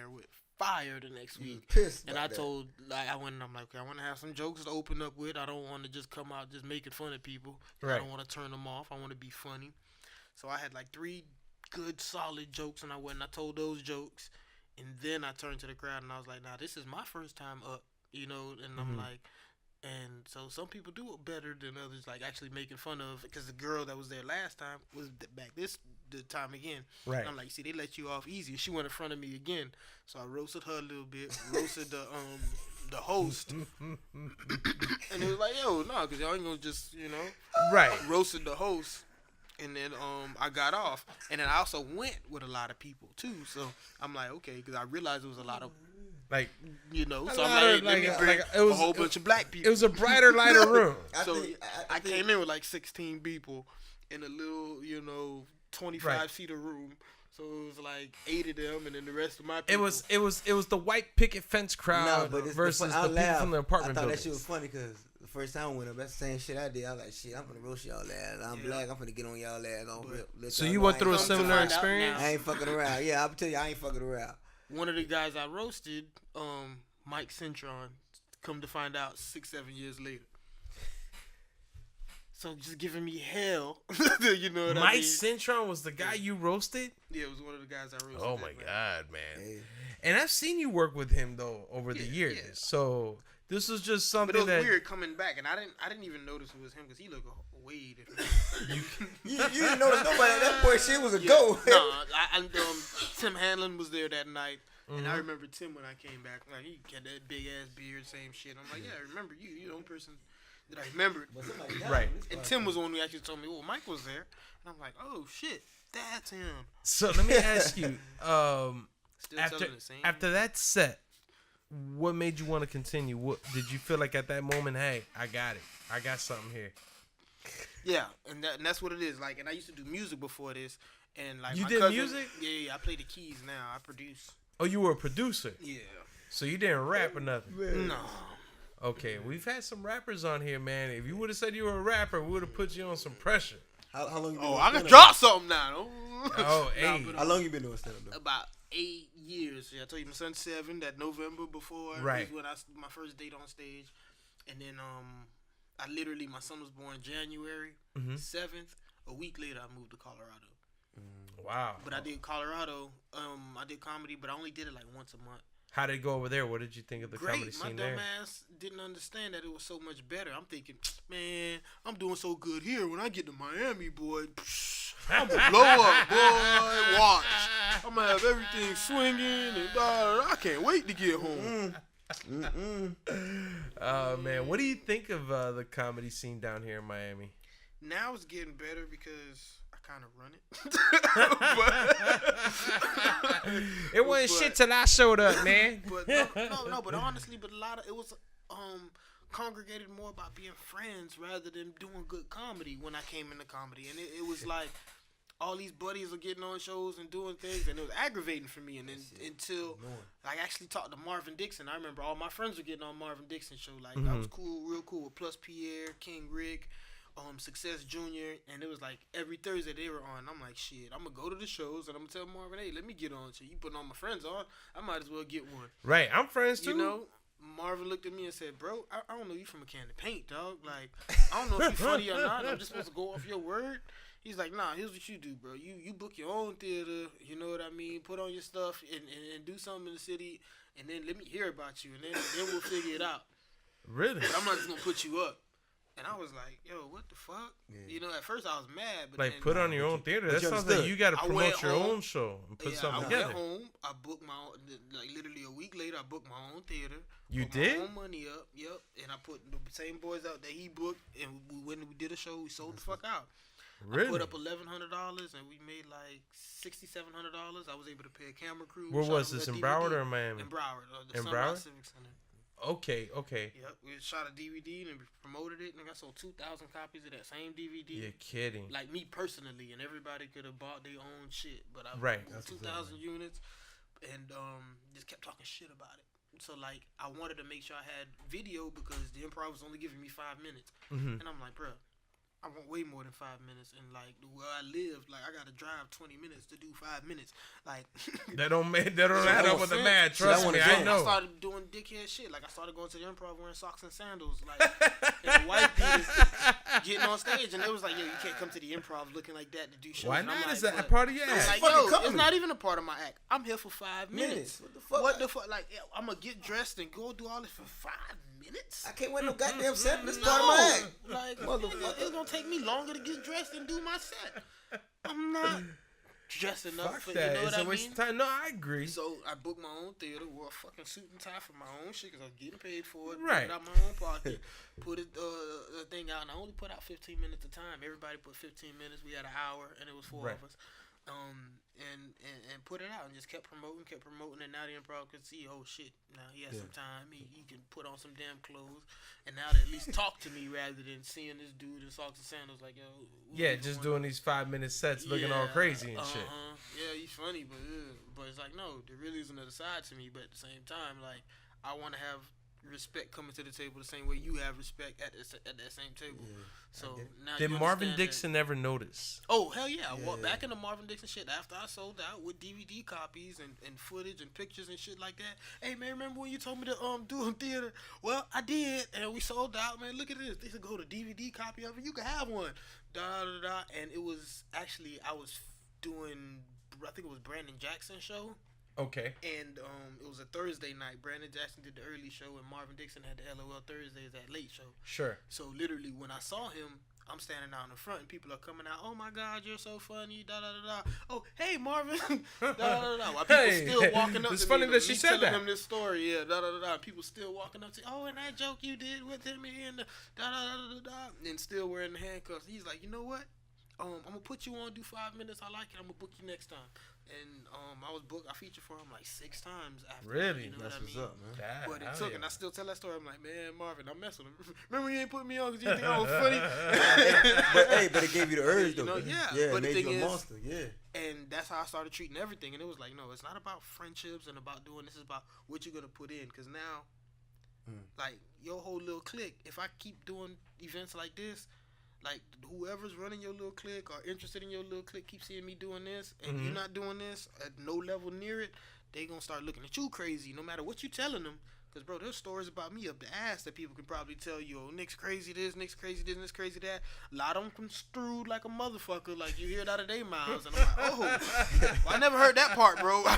with fire the next You week. pissed. And about I that. told, like, I went and I'm like, okay, I want to have some jokes to open up with. I don't want to just come out just making fun of people. Right. I don't want to turn them off. I want to be funny. So I had like 3 good, solid jokes, and I went and I told those jokes. And then I turned to the crowd and I was like, nah, this is my first time up, you know? And I'm like, and so some people do it better than others, like actually making fun of, because the girl that was there last time was back the time again. Right. And I'm like, see, they let you off easy. She went in front of me again, so I roasted her a little bit, roasted the host, and it was like, yo, no, because y'all ain't gonna just, you know, Right. roasted the host. And then I got off, and then I also went with a lot of people too. So I'm like, okay, because I realized there was a lot of, Like you know. A So I'm lot like, of, let me like, bring like, it was- a whole bunch of black people. it was a brighter, lighter room. So I think- came in with like 16 people in a little, you know, 25 Right. seater room. So it was like 8 of them, and then the rest of my It people. was the white picket fence crowd No, but it's versus the I people laughed. from the apartment I thought buildings. that shit was funny because the first time I went up, that's the same shit I did. I was like, shit, I'm gonna roast y'all ass. I'm Yeah. black. I'm gonna get on y'all ass. Off rip. Let So y'all you know went I through a ain't Come to fucking similar find out experience? now. I ain't fucking around. Yeah, I'll tell you, I ain't fucking around. One of the guys I roasted, Mike Centron, come to find out 6-7 years later. So just giving me hell. You know what I Mike mean? Centron was the guy you roasted? Yeah, it was one of the guys I roasted. Oh that my night. god, man. Hey. And I've seen you work with him though over the Yeah, years. yeah. So this was just But something it was that weird coming back, and I didn't even notice it was him because he looked way different. You didn't notice nobody. That boy shit was a Yeah. go. No, Tim Hanlon was there that night, and Mm-hmm. I remember Tim when I came back. Like he had that big ass beard, same shit. I'm like, yeah, I remember you. You the only person that I remembered. Right. And Tim was the one who actually told me, "Oh, Mike was there," and I'm like, "Oh shit, that's him." So let me ask you, Still After telling the same. after that set, what made you want to continue? What did you feel like at that moment? Hey, I got it. I got something here. Yeah, and that's what it is. Like, and I used to do music before this, and like You my did cousin, music? Yeah, I play the keys now. I produce. Oh, you were a producer, Yeah. so you didn't rap or nothing. No. Okay, we've had some rappers on here, man. If you would have said you were a rapper, we would have put you on some pressure. How long you been Oh, doing I can stand-up? drop something now. Oh, Nah, hey. but, How long you been doing stand-up though? About 8 years. Yeah, I told you my son's 7. That November before Right. was when my first date on stage, and then I literally my son was born January 7th. A week later, I moved to Colorado. Wow. But I did Colorado. I did comedy, but I only did it like once a month. How did it go over there? What did you think of the comedy Great. My scene dumb there? ass didn't understand that it was so much better. I'm thinking, man, I'm doing so good here. When I get to Miami, boy, I'm gonna blow up, boy. Watch. I'm gonna have everything swinging and I can't wait to get home. Oh man, what do you think of the comedy scene down here in Miami? Now it's getting better because I kind of run it. It wasn't shit till I showed up, man. But no. But honestly, but it was congregated more about being friends rather than doing good comedy when I came into comedy, and it was like all these buddies are getting on shows and doing things, and it was aggravating for me. And then until I actually talked to Marvin Dixon, I remember all my friends were getting on Marvin Dixon show. Like I was cool, real cool with Plus Pierre, King Rick, Success Junior, and it was like every Thursday they were on. I'm like, shit, I'm gonna go to the shows and I'm gonna tell Marvin, hey, let me get on. So you putting all my friends on, I might as well get one. Right, I'm friends too. You know, Marvin looked at me and said, bro, I don't know you from a can of paint, dog. Like, I don't know if you're funny or not. I'm just supposed to go off your word. He's like, nah, here's what you do, bro. You book your own theater, you know what I mean? Put on your stuff and do something in the city, and then let me hear about you, and then we'll figure it out. Really? But I'm not just going to put you up. And I was like, yo, what the fuck? Yeah. You know, at first I was mad. But Like, then, put on your own theater. That you sounds like understood. you got to I promote went your home. own show and put something I together. went home. I booked my own, like literally a week later, I booked my own theater. You put did? my own money up, yep. And I put the same boys out that he booked, and when we did a show, we sold the fuck out. Really? I put up $1,100, and we made like $6,700. I was able to pay a camera crew. Where shot was a this, in DVD. Broward or in Miami? In Broward, the In Sunrise Broward? Civic Center. Okay. Yep, we shot a DVD and we promoted it, and I sold 2,000 copies of that same DVD. You're kidding. Like me personally, and everybody could have bought their own shit, but I Right. bought 2,000 units, and just kept talking shit about it. So like, I wanted to make sure I had video because the improv was only giving me 5 minutes, and I'm like, bro, I want way more than 5 minutes, and like where I live, like I gotta drive 20 minutes to do 5 minutes, like That don't add up with the math. Trust me, I I know. started doing dickhead shit. Like I started going to the improv wearing socks and sandals, like and the white beaters getting on stage, and it was like, yo, you can't come to the improv looking like that to do shows. Why And I'm not? like, Is that a but- part of your I'm act? like, fucking yo, comedy. it's not even a part of my act. I'm here for 5 minutes. What the fuck? Like, I'm gonna get dressed and go do all this for 5 minutes. I can't wait no goddamn set. This part of my act. Like, Motherfucker. it's gonna take me longer to get dressed and do my set. I'm not dressing up Fuck for, that. you know what It's I a waste mean? of time. No, I agree. So I booked my own theater, wore a fucking suit and tie for my own shit because I was getting paid for it. Right. Put it out my own pocket. Put it the thing out, and I only put out 15 minutes at a time. Everybody put 15 minutes. We had an hour, and it was 4 Right. of us. And put it out and just kept promoting, and now the improv could see, oh shit, now he has some time, he can put on some damn clothes, and now they at least talk to me rather than seeing this dude in socks and sandals like, yo, what Yeah, you just doing? doing these 5-minute sets looking all crazy and shit. Yeah, he's funny, but it's like, no, there really is another side to me, but at the same time, like, I want to have respect coming to the table the same way you have respect at that same table. So now Did you Marvin understand Dixon ever notice? Oh hell yeah! I walked back into Marvin Dixon shit after I sold out with DVD copies and footage and pictures and shit like that. Hey man, remember when you told me to do a theater? Well, I did, and we sold out. Man, look at this. They said go to DVD copy of it. You can have one. Da da da. And it was actually I was doing. I think it was Brandon Jackson's show. Okay. And it was a Thursday night. Brandon Jackson did the early show, and Marvin Dixon had the LOL Thursdays, that late show. Sure. So literally, when I saw him, I'm standing out in the front, and people are coming out. Oh my God, you're so funny! Da da da da. Oh hey Marvin! Da da da da. While people Hey, still walking up it's to funny me, that she me said telling that. him this story. Yeah, da da da da. People still walking up to, oh, and that joke you did with him and da da da da da, and still wearing the handcuffs. He's like, you know what? I'm gonna put you on, do 5 minutes. I like it. I'm gonna book you next time. And I featured for him like 6 times after. Really? You know That's what I what's mean? up, man. Yeah, But it hell took, yeah. and I still tell that story. I'm like, man, Marvin, I'm messing with him. Remember you ain't put me on because you think I was funny? But it gave you the urge, though. You know, yeah. Yeah, But it the made thing you a is, monster, yeah. and that's how I started treating everything. And it was like, no, it's not about friendships and about doing this. It's about what you're going to put in. Because now, like, your whole little clique, if I keep doing events like this, like, whoever's running your little clique or interested in your little clique keep seeing me doing this, and you're not doing this at no level near it, they going to start looking at you crazy no matter what you telling them. Because, bro, there's stories about me up the ass that people can probably tell you, oh, Nick's crazy this, Nick's crazy this, Nick's crazy that. A lot of them construed like a motherfucker, like you hear it out of their mouths. And I'm like, oh, well, I never heard that part, bro. I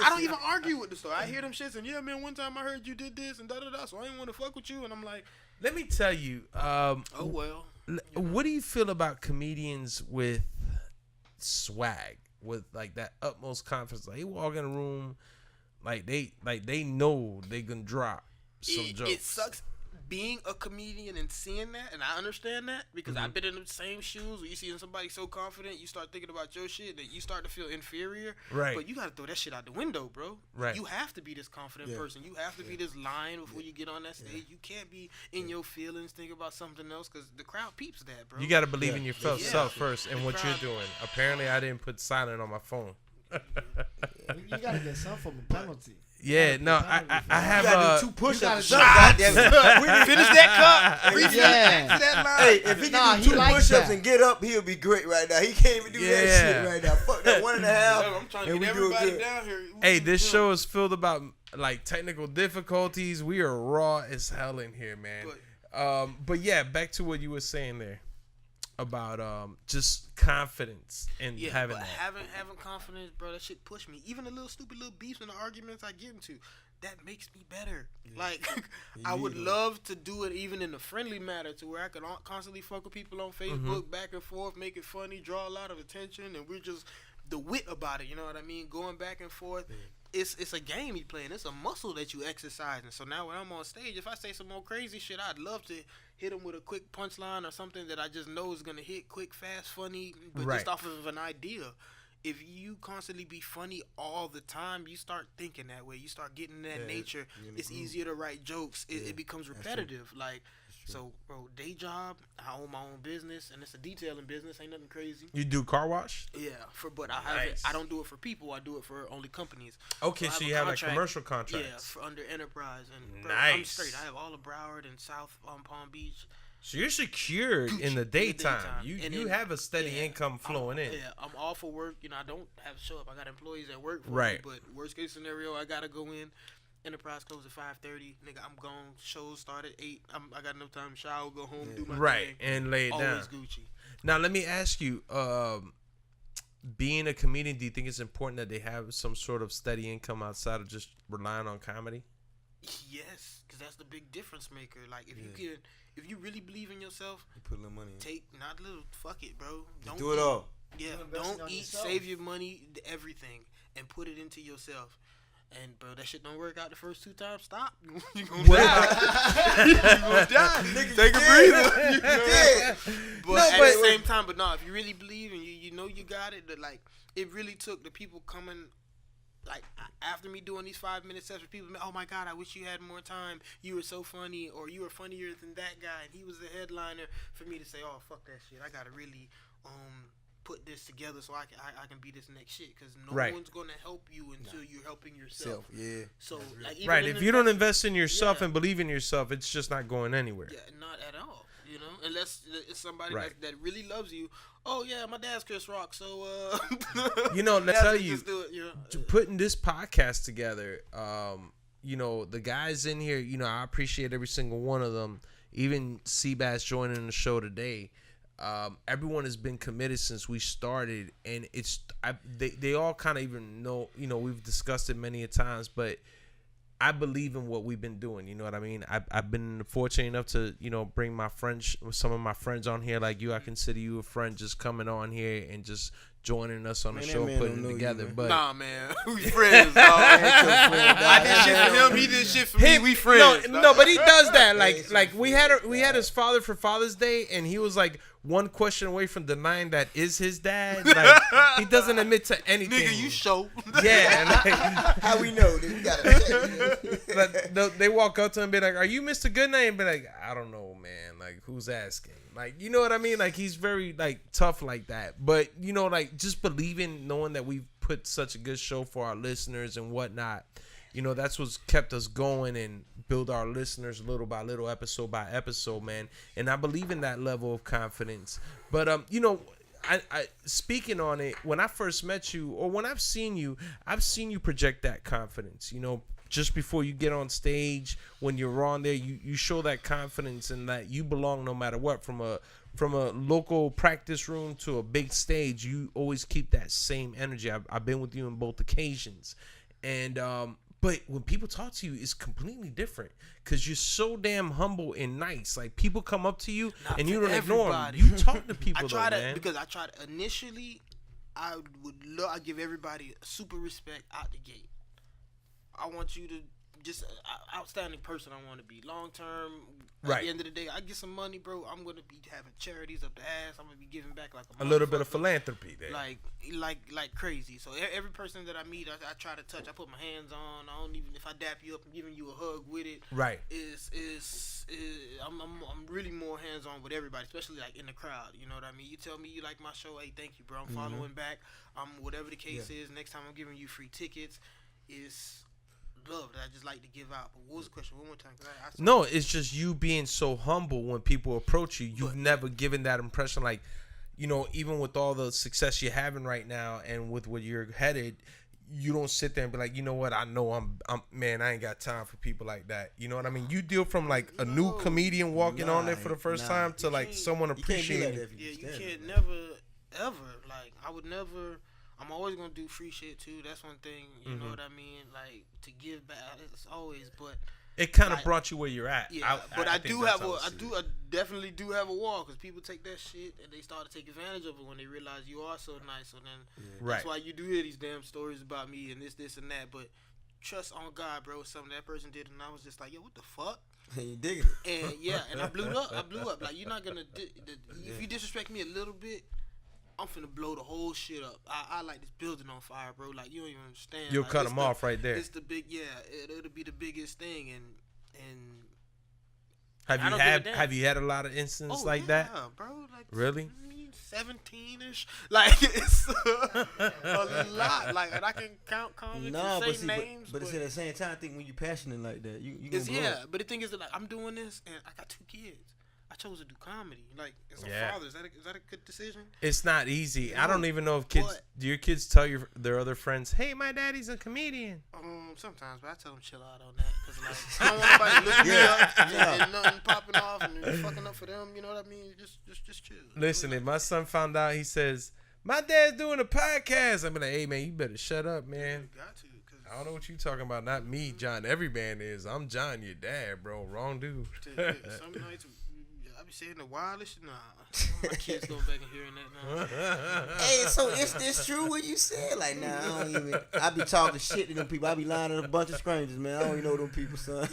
don't even argue with the story. I hear them shits and, yeah, man, one time I heard you did this and da-da-da, so I didn't want to fuck with you. And I'm like, Let me tell you. oh, well. What do you feel about comedians with swag, with like that utmost confidence? Like, they walk in a room, like they know they gonna drop some jokes. It sucks being a comedian and seeing that, and I understand that because I've been in the same shoes where you see somebody so confident, you start thinking about your shit that you start to feel inferior. Right. But you gotta throw that shit out the window, bro. Right. You have to be this confident person. You have to be this lion before you get on that stage. You can't be in your feelings, think about something else, because the crowd peeps that, bro. You got to believe in yourself Yeah. self first and The what you're crowd- doing. Apparently, I didn't put silent on my phone. You gotta get some from a penalty. Yeah, no, I have You gotta do 2 push-ups. gotta Shot. do- Finish that cup. Reach Yeah. back to that line. Hey, if he Nah, can he do 2 likes push-ups that. and get up, he'll be great right now. He can't even do that Yeah. shit right now. Fuck that 1.5. I'm trying to and get we do it everybody good. down here. Hey, this show is filled about like technical difficulties. We are raw as hell in here, man. But yeah, back to what you were saying there about just confidence and Yeah, having but that. having confidence, bro, that shit push me. Even the little stupid little beefs and the arguments I get into, that makes me better. Like, I would love to do it even in a friendly manner to where I could constantly fuck with people on Facebook, back and forth, make it funny, draw a lot of attention, and we're just the wit about it. You know what I mean? Going back and forth. It's a game you playing. It's a muscle that you exercising. So now when I'm on stage, if I say some more crazy shit, I'd love to hit him with a quick punchline or something that I just know is gonna hit quick, fast, funny, but Right. just off of an idea. If you constantly be funny all the time, you start thinking that way. You start getting that nature. It's easier to write jokes. It becomes repetitive. Like, so, bro, day job, I own my own business, and it's a detailing business. Ain't nothing crazy. You do car wash? Yeah, but I have it. I don't do it for people. I do it for only companies. Okay, I so a you have like contract, commercial contracts. Yeah, for under Enterprise, and bro, I'm Nice. straight. I have all of Broward and South Palm Beach. So you're secured in the daytime. You And you then- have a steady yeah, income flowing in. Yeah, I'm all for work. You know, I don't have to show up. I got employees that work for Right. me. But worst case scenario, I gotta go in. Enterprise closed at 5:30. Nigga, I'm gone. Shows start at 8. I got enough time to shower, go home, do my Right, thing. and lay it down. Always Gucci. Now let me ask you, being a comedian, do you think it's important that they have some sort of steady income outside of just relying on comedy? Yes, because that's the big difference maker. Like, if you really believe in yourself, You put a little money in. take not little. Fuck it, bro. Don't Do it eat. all. Yeah, You're investing don't on eat. yourself. Save your money, everything, and put it into yourself. And bro, that shit don't work out the first 2 times. Stop. You gonna die. You gonna die. Take a breather. You know? Yeah. But No, at but- the same time, but no, if you really believe and you know you got it, that like it really took the people coming. Like after me doing these 5-minute sets with people, oh my God, I wish you had more time. You were so funny, or you were funnier than that guy, and he was the headliner. For me to say, oh fuck that shit, I gotta really put this together so I can be this next shit, because no Right. one's gonna help you until you're helping yourself. Yeah. So like even Right. in If the you don't fact- invest in yourself Yeah. and believe in yourself, it's just not going anywhere. yeah, not at all. You know, unless it's somebody Right. that really loves you. Oh yeah, my dad's Chris Rock, so You know, let's yeah, tell just you, do it, you know. putting this podcast together, you know, the guys in here, you know, I appreciate every single one of them. Even Seabass joining the show today. Everyone has been committed since we started, and they all kind of even know, you know, we've discussed it many a times, but I believe in what we've been doing. You know what I mean? I've been fortunate enough to, you know, bring my friends, some of my friends on here like you. I consider you a friend, just coming on here and just joining us on the Man, that show, man putting don't it know you, together. man. But Nah, man, we friends, dog. I did shit for him. He did shit for me. We friends. No, but he does that. Like we had his father for Father's Day, and he was like, one question away from denying that is his dad. Like, he doesn't admit to anything. Nigga, you show. Yeah. And like, How we know? You gotta like, they walk up to him and be like, "Are you Mr. Goodnight?" And be like, "I don't know, man. Like, who's asking?" Like, you know what I mean? Like, he's very like tough like that. But you know, like just believing, knowing that we've put such a good show for our listeners and whatnot. You know, that's what's kept us going and build our listeners little by little, episode by episode, man. And I believe in that level of confidence. But you know, I speaking on it, when I first met you, or when I've seen you project that confidence. You know, just before you get on stage, when you're on there, you show that confidence and that you belong no matter what. From a local practice room to a big stage, you always keep that same energy. I've been with you on both occasions, and but when people talk to you, it's completely different because you're so damn humble and nice. Like, people come up to you and you don't ignore them. You talk to people, man. Because I tried initially. I give everybody super respect out the gate. I want you to just outstanding person. I want to be long term. At the end of the day, I get some money, bro. I'm gonna be having charities up the ass. I'm gonna be giving back like a little bit of philanthropy there, like crazy. So every person that I meet, I try to touch. I put my hands on. I don't even, if I dap you up and giving you a hug with it. Right. I'm really more hands on with everybody, especially like in the crowd. You know what I mean? You tell me you like my show, hey, thank you, bro. I'm following back. Whatever the case is. Next time I'm giving you free tickets. Is love that I just like to give out. But what was the question? One more time. No, it's just you being so humble when people approach you. You've never given that impression. Like, you know, even with all the success you're having right now and with where you're headed, you don't sit there and be like, you know what? I know I'm man, I ain't got time for people like that. You know what I mean? You deal from like a new comedian walking on there for the first time to like someone appreciating you. Yeah, you can't never ever, like, I would never. I'm always gonna do free shit too. That's one thing, you know what I mean. Like, to give back, it's always. But it kind of brought you where you're at. Yeah, I definitely do have a wall, because people take that shit and they start to take advantage of it when they realize you are so nice. So then that's why you do hear these damn stories about me and this and that. But trust on God, bro. Something that person did, and I was just like, yo, what the fuck? You digging it? And yeah, and I blew up. Like, you're not gonna if you disrespect me a little bit, I'm finna blow the whole shit up. I like this building on fire, bro. Like, you don't even understand. You'll like, cut them off right there. It's the big, it'll be the biggest thing. And have you had a lot of instances like that? Yeah, bro. Like, really? 17-ish. Like, it's a lot. Like, and I can count comments and say names. But it's at the same time, I think when you're passionate like that, you gonna blow up. But the thing is that, like, I'm doing this and I got 2 kids. I chose to do comedy. Like, as a father, is that a good decision? It's not easy. I don't even know if kids. Do your kids tell their other friends, "Hey, my daddy's a comedian"? Sometimes, but I tell them chill out on that, because like, I don't want nobody looking me up and nothing popping off and fucking up for them. You know what I mean? Just chill. Listen, if my son found out, he says, "My dad's doing a podcast," I'm like, "Hey, man, you better shut up, man." You got to. I don't know what you talking about. Not me, John. Everyman is. I'm John, your dad, bro. Wrong dude. Some nights. I be saying the wildest. Nah, my kids go back and hearing that now. Hey, so is this true what you said? Like, nah, I be talking shit to them people. I be lying to a bunch of strangers, man. I don't even know them people, son.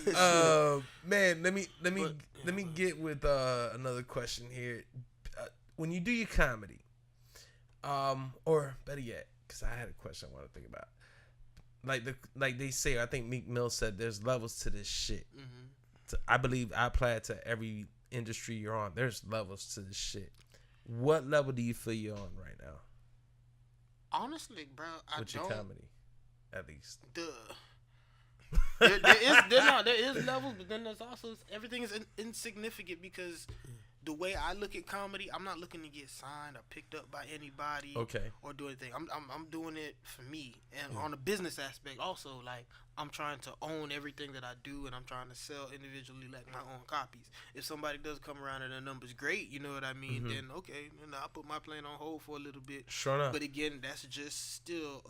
Man, let me get with another question here. When you do your comedy, or better yet, because I had a question I want to think about. Like they say, I think Meek Mill said, there's levels to this shit. Mm-hmm. I believe I apply it to every industry you're on. There's levels to this shit. What level do you feel you're on right now? Honestly, bro, with your comedy, at least. There is levels, but then there's also, everything is insignificant, because the way I look at comedy, I'm not looking to get signed or picked up by anybody, or do anything. I'm doing it for me, and on a business aspect also. Like, I'm trying to own everything that I do, and I'm trying to sell individually, like, my own copies. If somebody does come around and the number's great, you know what I mean, then okay, then I'll put my plan on hold for a little bit. Sure enough. But again, that's just still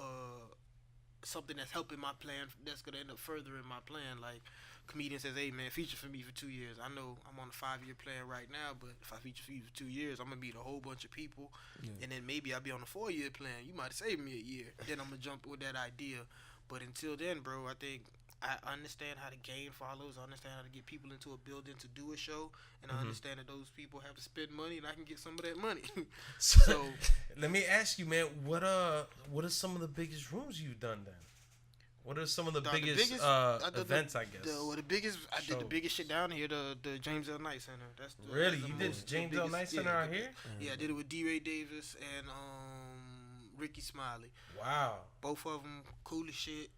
something that's helping my plan, that's gonna end up furthering my plan. Like, comedian says, hey man, feature for me for 2 years. I know I'm on a 5-year plan right now, but if I feature for you for 2 years, I'm gonna meet a whole bunch of people, and then maybe I'll be on a 4-year plan. You might save me a year, then I'm gonna jump with that idea. But until then, bro, I think I understand how to gain followers. I understand how to get people into a building to do a show, and I understand that those people have to spend money, and I can get some of that money. So let me ask you, man, what are some of the biggest rooms you've done then? What are some of the biggest events? I guess. The biggest, I did the biggest shit down here, the James L. Knight Center. Really, that's you the did most- James the L. biggest- Knight Center out here? Yeah, I did it with D. Ray Davis and Ricky Smiley. Wow. Both of them cool as shit.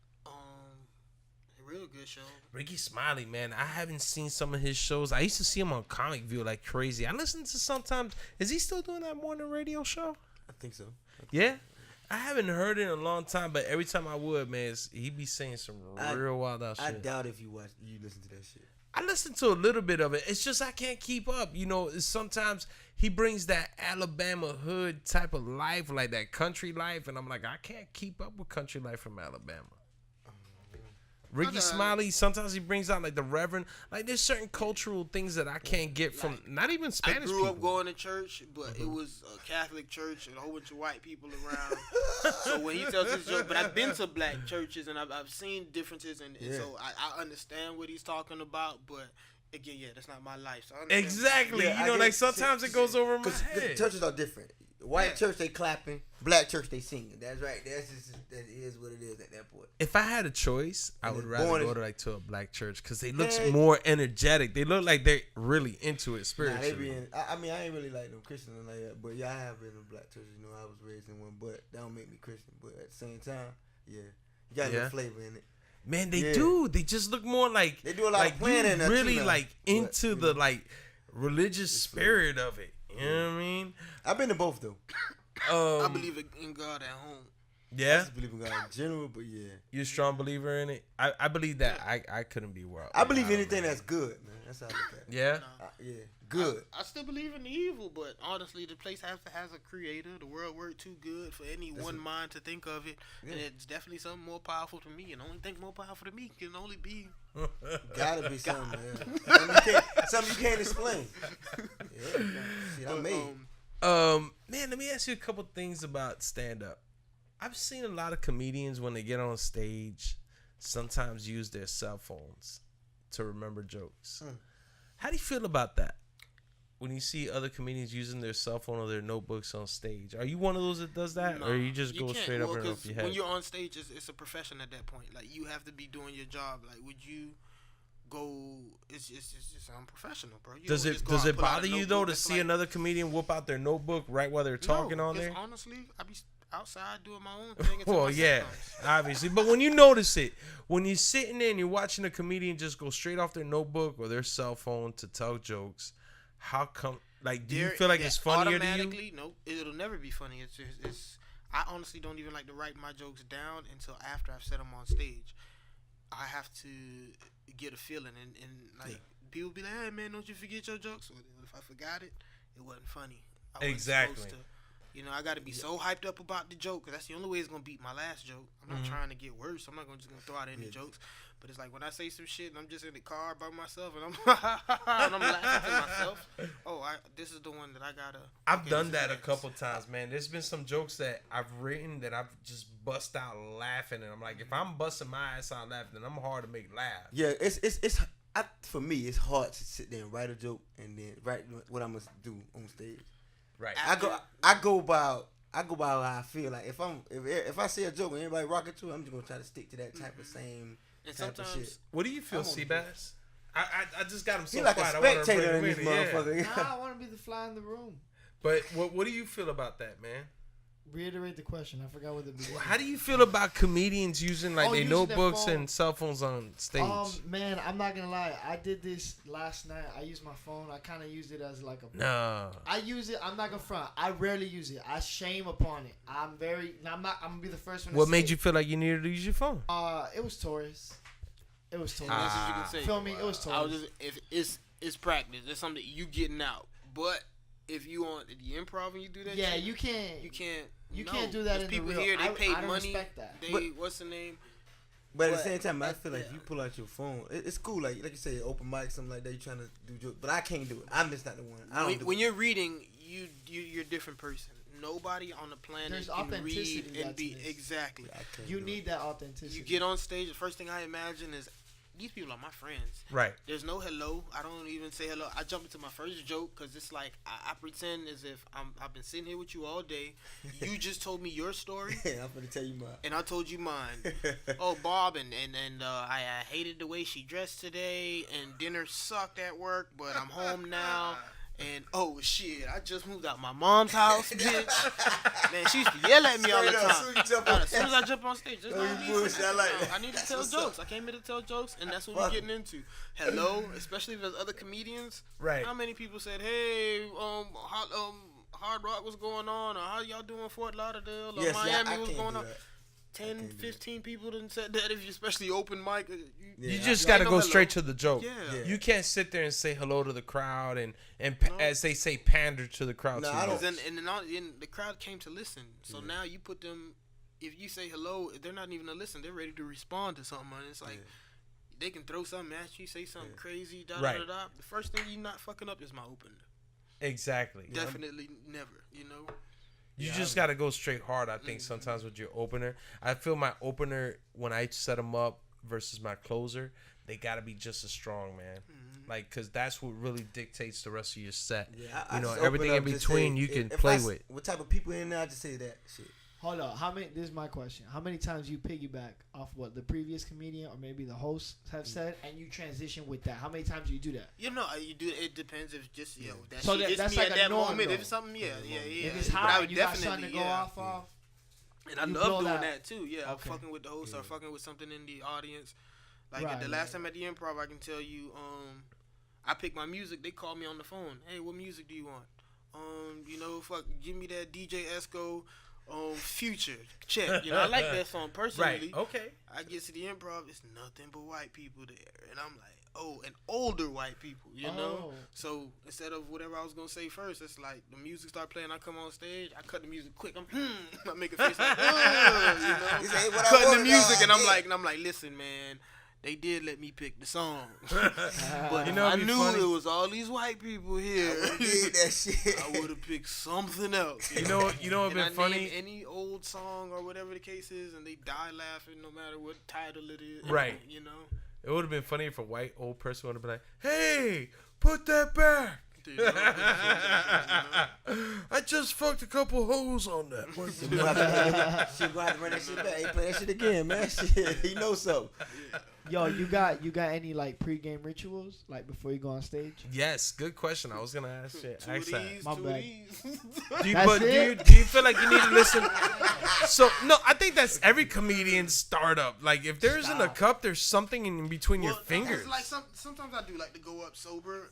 Real good show. Ricky Smiley, man, I haven't seen some of his shows. I used to see him on Comic View like crazy. I listen to sometimes. Is he still doing that morning radio show? I think so. Yeah. I haven't heard it in a long time, but every time I would, man, he be saying some real wild out I shit. doubt if you listen to that shit. I listen to a little bit of it. It's just I can't keep up. You know, sometimes he brings that Alabama hood type of life, like that country life, and I'm like, I can't keep up with country life from Alabama. Ricky Smiley, sometimes he brings out like the Reverend. Like there's certain cultural things that I can't get from not even Spanish I grew people. up going to church, but it was a Catholic church and a whole bunch of white people around. So when he tells his joke, but I've been to black churches and I've seen differences, and so I understand what he's talking about, but again, yeah, that's not my life. So I understand. Exactly. Yeah, you know, like sometimes it goes over my head. Churches are different. White church they clapping, black church they singing. That's right. That is what it is at that point. If I had a choice, I would rather go to a black church because they look Man. more energetic. They look like they're really into it spiritually. I mean, I ain't really like them Christians and like that, but yeah, I have been in a black church. You know, I was raised in one, but that don't make me Christian. But at the same time, yeah, you got a little flavor in it. Man, they do. They just look more like they do a lot of planning. You really too, like into the like religious spirit of it. You know what I mean? I've been to both though. I believe in God at home. I Yeah, just believe in God in general, but yeah, you're a strong believer in it. I believe that. I couldn't be world. I believe anything that's good, man. That's how I look at it. Yeah. Yeah, good. I still believe in the evil, but honestly, the place has a creator. The world worked too good for any one mind to think of it, and it's definitely something more powerful to me. And the only thing more powerful to me can only be Gotta be something, man. Something you can't explain. Yeah, shit, I made. Man, let me ask you a couple things about stand up. I've seen a lot of comedians when they get on stage sometimes use their cell phones to remember jokes. How do you feel about that? When you see other comedians using their cell phone or their notebooks on stage, are you one of those that does that, or you just go straight up and off your head? When you're on stage, it's a profession at that point. Like you have to be doing your job. Like would you go? It's just unprofessional, bro. Does it bother you though to see another comedian whoop out their notebook right while they're talking on there? Honestly, I be outside doing my own thing. Well, yeah, obviously. But when you notice it, when you're sitting there and you're watching a comedian just go straight off their notebook or their cell phone to tell jokes, how come? Like, do you feel like it's funnier to you? Automatically, no, it'll never be funny. It's. I honestly don't even like to write my jokes down until after I've said them on stage. I have to get a feeling, and like people be like, "Hey man, don't you forget your jokes?" Well, if I forgot it, it wasn't funny. I wasn't supposed to. You know, I got to be so hyped up about the joke because that's the only way it's gonna beat my last joke. I'm not trying to get worse. I'm not just gonna throw out any jokes. But it's like when I say some shit and I'm just in the car by myself and I'm laughing to myself. Oh, this is the one that I gotta. I've done that a couple times, man. There's been some jokes that I've written that I've just bust out laughing, and I'm like, if I'm busting my ass out laughing, then I'm hard to make laugh. Yeah, for me, it's hard to sit there and write a joke and then write what I'm gonna do on stage. Right. I go by how I feel. Like if I say a joke and everybody rock it to it, I'm just gonna try to stick to that type of same type of shit. What do you feel, Seabass? I just got him so He like quiet. a spectator in this Yeah. motherfucker. Nah, I want to be the fly in the room. But what do you feel about that, man? Reiterate the question. I forgot what the beginning. How do you feel about comedians using their using notebooks their phone. and cell phones on stage? Man, I'm not gonna lie. I did this last night. I used my phone. I kind of used it as like a. No. I use it. I'm not gonna front. I rarely use it. I shame upon it. I'm gonna be the first one. What to made say you feel like you needed to use your phone? It was Taurus. It was Taurus. That's what you can say. Feel me? It was I was Taurus. just if it's practice. It's something you getting out. But if you on the improv and you do that, Yeah, shit, you can't. You can't do that in the people real. here. They paid I don't money. respect that. What's the name? But at the same time, I feel like if you pull out your phone, it's cool. Like you say, open mic, something like that. You trying to do jokes, but I can't do it. I'm just not the one. I don't. When you're reading, you're a different person. Nobody on the planet There's can authenticity read and be this. exactly. I can't You do need it. that authenticity. You get on stage. The first thing I imagine is these people are my friends. Right. There's no hello. I don't even say hello. I jump into my first joke because it's like I pretend as if I've been sitting here with you all day. You just told me your story. I'm gonna tell you mine. And I told you mine. Oh, Bob, and I hated the way she dressed today, and dinner sucked at work, but I'm home now. And oh shit, I just moved out my mom's house, bitch. Man, she used to yell at me all the time. As soon as I jump on stage, I need to tell jokes. I came here to tell jokes, and that's what we're getting into. Hello, especially if there's other comedians. Right. How many people said, "Hey, Hard Rock, what's going on?" Or how y'all doing, Fort Lauderdale? Or Miami, what's going on? 10, 15 people didn't said that. If you especially open mic, you just got to go straight to the joke. Yeah. You can't sit there and say hello to the crowd and as they say, pander to the crowd. No, too I much. don't. And the crowd came to listen. So now you put them. If you say hello, they're not even to listen. They're ready to respond to something. And it's like they can throw something at you, say something crazy. Da da da da. The first thing you not fucking up is my opener. Exactly. Definitely never. You know. You just got to go straight hard, I think, sometimes with your opener. I feel my opener, when I set them up versus my closer, they got to be just as strong, man. Like, because that's what really dictates the rest of your set. Yeah, you know, just everything open in up, just between say, you can if play with. What type of people in there? I just say that shit. Hold on. This is my question. How many times you piggyback off what the previous comedian or maybe the host have said, and you transition with that? How many times do you do that? You know, you do. It depends if just that So shit hits that's me like at a that norm, moment. though. If it's something, yeah. If it's But I hot would and you got definitely, something to go off of. And I you love blow doing that. that too. Yeah, I'm Okay. fucking with the host or fucking with something in the audience. Like Right, the last time at the Improv, I can tell you, I picked my music. They called me on the phone. Hey, what music do you want? Give me that DJ Esco, Future. Check. You know, I like that song personally. Right. Okay. I get to the Improv, it's nothing but white people there, and I'm like, oh, and older white people, you know. So instead of whatever I was gonna say first, it's like the music start playing. I come on stage, I cut the music quick. I make a face like, you know, This ain't what I cutting the wanted, music, and yeah. I'm like, listen, man. They did let me pick the song, but You know, I it'd be knew funny. it was all these white people here. I did that shit. I would have picked something else. You know what'd And been I funny? name any old song or whatever the case is, and they die laughing no matter what title it is. Right. You know. It would have been funny if a white old person would have been like, "Hey, put that back." You know? I just fucked a couple hoes on that. She gonna have to run that shit back. Ain't play that shit again, man. Shit, he knows something. Yo, you got any like pregame rituals like before you go on stage? Yes, good question. I was gonna ask that. Two of these, My two bad. of these. Do you, That's but it? do you feel like you need to listen? So no, I think that's every comedian's startup. Like if there isn't a cup, there's something in between your fingers. It's like sometimes I do like to go up sober.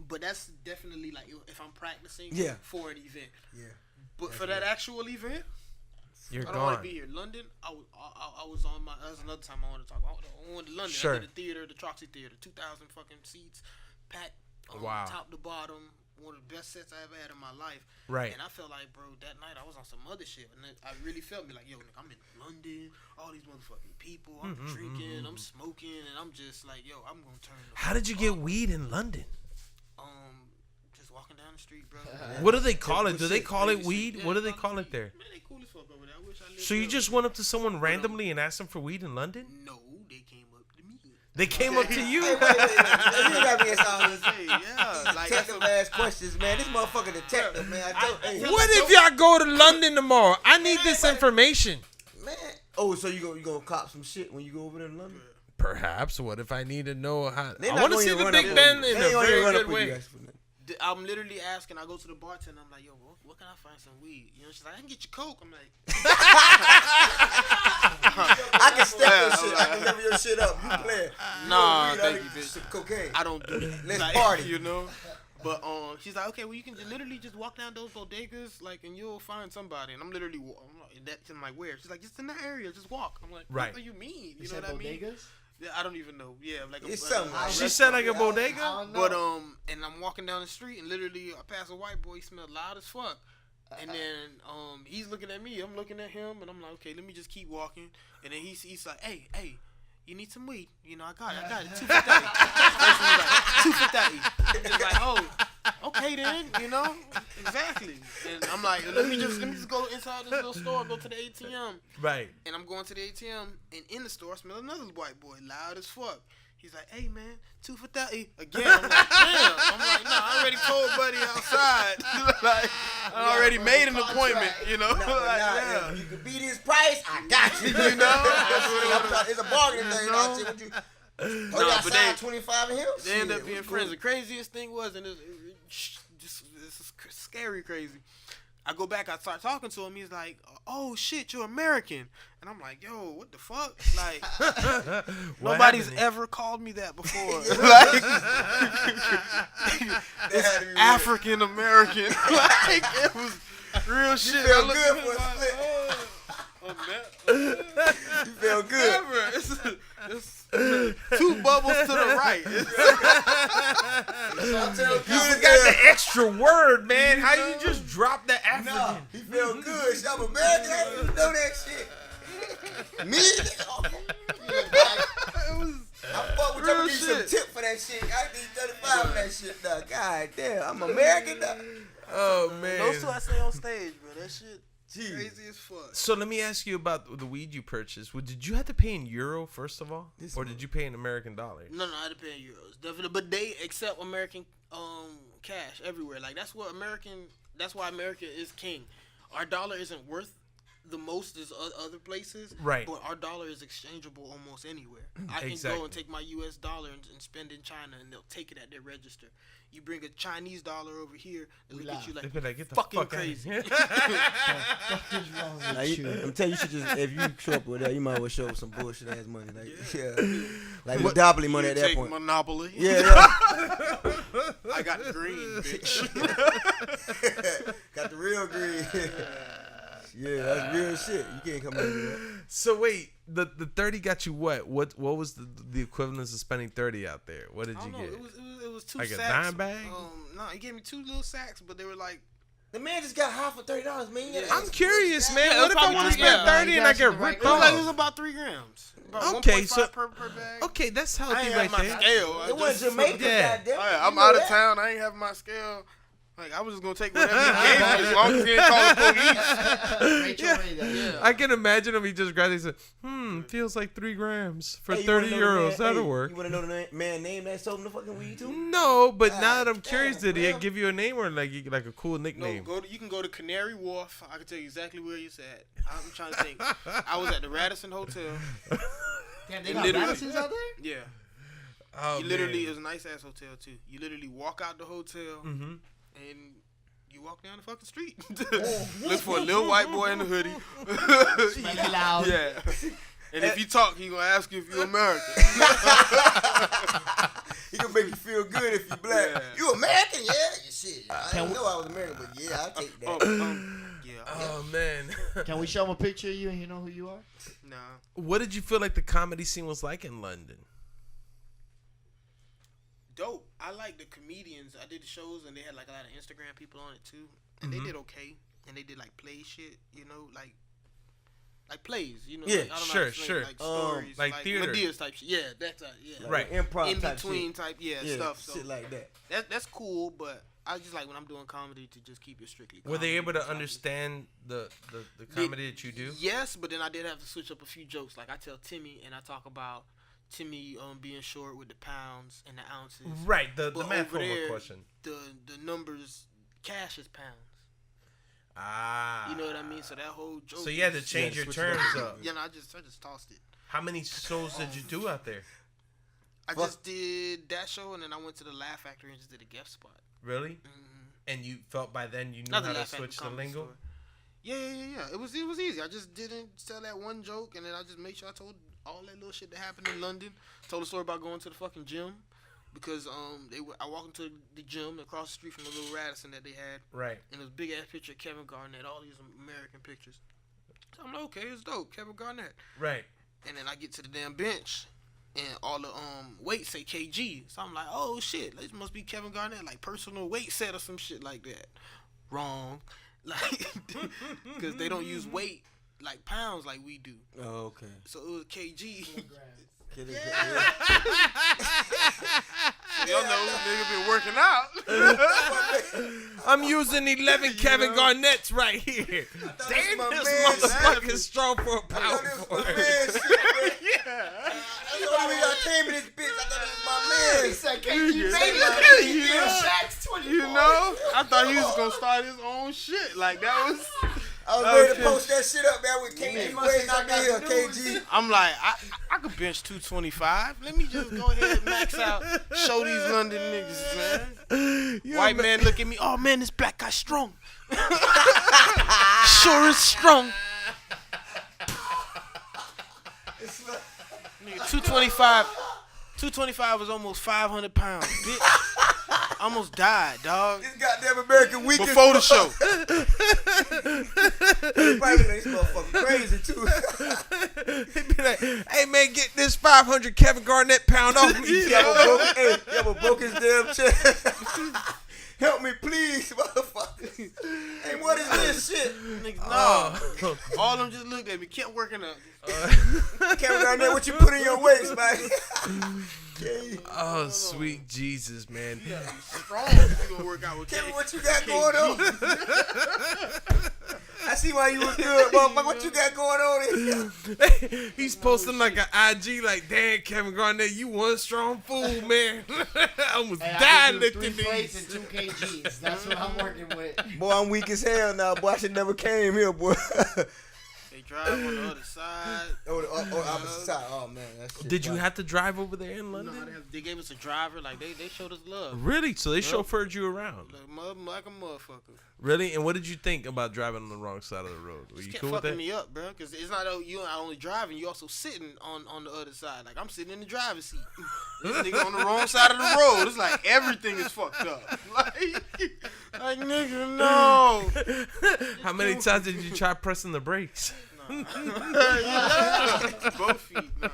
But that's definitely like if I'm practicing for an event. Yeah. But for that actual event, You're I don't want gone. to be here. London, I was on my. That's another time I want to talk about. I went to London. Sure. I did the theater, the Troxy Theater, 2,000 fucking seats, packed, Wow. top to bottom. One of the best sets I ever had in my life. Right. And I felt like, bro, that night I was on some other shit, and I really felt me like, yo, nigga, I'm in London, all these motherfucking people, I'm drinking, I'm smoking, and I'm just like, yo, I'm gonna turn. How did you get weed in London? Just walking down the street, bro. What do they call it? Do they call it Baby weed? shit. What do Yeah, they call it there? Man, they cool as fuck over there. I wish I lived So you there. just went up to someone randomly and asked them for weed in London? No, they came up to me. They came up to you. Hey, wait. You got me inside. Hey, yeah, like that's Detective ass questions, man. This motherfucker detective, man. Hey, What if y'all go to London tomorrow? I need this information. man? Oh, so you gonna cop some shit when you go over there to London? Perhaps. What if I need to know how? They I not want to gonna see even the run Big up Ben with you. in They a ain't gonna very run up good with you way. asking for nothing. I'm literally asking. I go to the bartender. I'm like, yo, what can I find some weed? You know, she's like, I can get you coke. I'm like, I can step your shit. I can level your shit up. You play. Nah, You thank know, you, bitch. some cocaine. I don't do that. Let's Like, party. you know. But she's like, okay, well, you can literally just walk down those bodegas, like, and you'll find somebody. And I'm literally, I'm like, where? She's like, just in that area, just walk. I'm like, Right. what do you mean? You know said what I mean? bodegas? Yeah, I don't even know. Yeah, like It's something like She said like a bodega. I don't know. But and I'm walking down the street and literally I pass a white boy, he smelled loud as fuck. And then he's looking at me, I'm looking at him, and I'm like, okay, let me just keep walking. And then he's like, hey, you need some weed? You know, I got it, 2 for 30. 2 for 30. I'm just like, oh, Okay then, you know, exactly. And I'm like, let me just go inside this little store, go to the ATM. Right. And I'm going to the ATM, and in the store, I smell another white boy, loud as fuck. He's like, hey man, 2 for 30. Again, I'm like, damn. I'm like, nah, I already told buddy outside. Like, I already made an appointment, you know. Nah, if you can beat his price, I got you. You know, it's a bargaining thing. No. What you? Nah, Oh, but they 25 in here. They end up being friends. The craziest thing was, and this is scary crazy. I go back, I start talking to him. He's like, "Oh shit, you're American," and I'm like, "Yo, what the fuck?" Like, nobody's ever called me that before. Like, it's African American. Like, it was real shit. You feel good for a split. You feel good. It's 2 bubbles to the right. You You got the extra word, man. How you just drop the African? Nah, he feel good. I'm American. I don't even know that shit. Me? I fuck with you. I'm gonna give you some tip for that shit. I need 35 for that shit, dog. God damn, I'm American, dog. Oh man. Those 2 I say on stage, bro. That shit crazy as fuck. So let me ask you about the weed you purchased. Did you have to pay in euro first of all, or did you pay in American dollars? No, I had to pay in euros, definitely. But they accept American cash everywhere. Like that's why America is king. Our dollar isn't worth the most as other places, right? But our dollar is exchangeable almost anywhere. I can go and take my U.S. dollar and spend in China, and they'll take it at their register. You bring a Chinese dollar over here, they'll look at you like, get the fucking fuck crazy. What the fuck is wrong with you? I'm telling you, should just if you show up with that, you might as well show up with some bullshit ass money, like Monopoly money at that point. Monopoly. Yeah. I got the green, bitch. Got the real green. Yeah, that's real shit. You can't come in here. So wait, the 30 got you what? What was the equivalence of spending 30 out there? What did you get? It was 2 like sacks. A dime bag? No, he gave me 2 little sacks, but they were like. The man just got half for $30, man. I'm curious, man. Yeah, what if I want to spend 30 and I get ripped off? It was about 3 grams. About Okay, 1.5 so per bag. okay, that's healthy I ain't right have my there. scale. It was Jamaica, Yeah. goddamn. I'm out of town. I ain't having my scale. Like I was just gonna take whatever he gave me as long as he didn't call the police. Yeah. I can imagine him. He just grabbed it and said, feels like 3 grams for 30 euros. That'll work. You want to know the man name that sold him the fucking weed too? No, but now that I'm curious, damn, did he bro. give you a name or like a cool nickname? No, you can go to Canary Wharf. I can tell you exactly where you're at. I'm trying to think. I was at the Radisson Hotel. Damn, they got Radissons out there? Yeah. Oh, You literally, man. it was a nice ass hotel too. You literally walk out the hotel and you walk down the fucking street. Look for a little white boy in a hoodie. Smelly loud. Yeah. And if you talk, he gonna ask you if you're American. He gonna make you feel good if you black. Yeah. You American? Yeah, you shit. I didn't know I was American, but yeah, I'll take that. Oh man. Can we show him a picture of you and you know who you are? Nah. What did you feel like the comedy scene was like in London? Dope. I like the comedians. I did the shows and they had like a lot of Instagram people on it too, and they did okay. And they did like play shit, you know, like plays, you know. Yeah, like, I don't know how sure, to explain, sure. Like stories, like theater. Medea's type shit. Yeah, that's yeah. Right. Improv In type between shit. type, yeah, Yeah, stuff. So shit like that. that's cool, but I just like when I'm doing comedy to just keep it strictly. Were they comedy able to besides- understand the comedy that you do? Yes, but then I did have to switch up a few jokes. Like I tell Timmy and I talk about Timmy being short with the pounds and the ounces. Right, the But math over homework there, question. The numbers, cash is pounds. Ah. You know what I mean? So that whole joke. So you had to is- change your switch it terms up. up. Yeah, no, I just tossed it. How many shows did you do out there? I just did that show and then I went to the Laugh Factory and just did a guest spot. Really? And you felt by then you knew Not the how to Laugh Factory, switch the Comedy lingo? Store. Yeah. It was easy. I just didn't tell that one joke and then I just made sure I told all that little shit that happened in London. Told a story about going to the fucking gym because I walked into the gym across the street from the little Radisson that they had. Right. And this big ass picture of Kevin Garnett, all these American pictures. So I'm like, okay, it's dope, Kevin Garnett. Right. And then I get to the damn bench, and all the weights say KG. So I'm like, oh shit, this must be Kevin Garnett, like personal weight set or some shit like that. Wrong, like because they don't use weight like pounds like we do. Oh, okay. So it was kg. Kid is- Y'all know this nigga been working out. I'm using 11 Kevin Garnett's right here. Damn, my this man. motherfucker's strong for a I power thought this was forward. my man shit, man. That's the only reason I came in this bitch. I thought it was my man. You know, I thought he was gonna start his own shit. Like that was. I was ready to post that shit up, man, with KG Waves up in here, KG. I'm like, I could bench 225. Let me just go ahead and max out. Show these London niggas, man. White man look at me. Oh man, this black guy strong. Sure is strong. Nigga, 225. 225 was almost 500 pounds, bitch. Almost died, dog. This goddamn American week Before the show. Probably this motherfucker crazy, too. He'd be like, hey man, get this 500 Kevin Garnett pound off me. Hey, y'all broke his damn chest. Help me, please, motherfucker. Hey, what is this shit? Niggas, no. All of them just looked at me, kept working up. Kevin Garnett, what you put in your waist, man? Okay. Oh, sweet Jesus, man. Strong. You gonna work out with Kevin, K. what you got going on? I see why you was good, motherfucker. What you got going on here? He's posting like an IG like, damn, Kevin Garnett, you one strong fool, man. I almost died lifting 3 plates these. and 2 kgs. That's what I'm working with. Boy, I'm weak as hell now, boy. I should never came here, boy. They drive on the other side. the opposite side. Oh, man. That shit Did you wild. have to drive over there in No, London? they gave us a driver. Like they showed us love. Really? So they chauffeured you around? Like a motherfucker. Really? And what did you think about driving on the wrong side of the road? Were you Kept cool with fucking that? me up, bro. Because it's not you not only driving, you also sitting on the other side. Like I'm sitting in the driver's seat. This nigga on the wrong side of the road. It's like everything is fucked up. Like nigga, no. How many times did you try pressing the brakes? Both feet. Nah.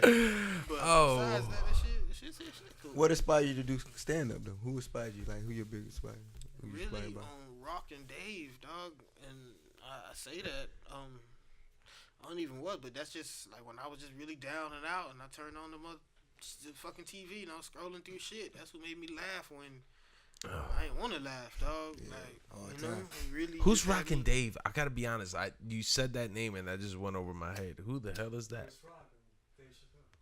But Oh. besides that shit cool. What inspired you to do stand up though? Who inspired you? Like who your biggest inspired? Who you Really inspired by? Rock and Dave, dog. And I say that I don't even what, but that's just like when I was just really down and out, and I turned on the fucking TV and I was scrolling through shit. That's what made me laugh when I ain't want to laugh, dog. Yeah, all Like the you know, time. it really. Who's just had Rockin' me- Dave? I gotta be honest. You said that name and that just went over my head. Who the hell is that?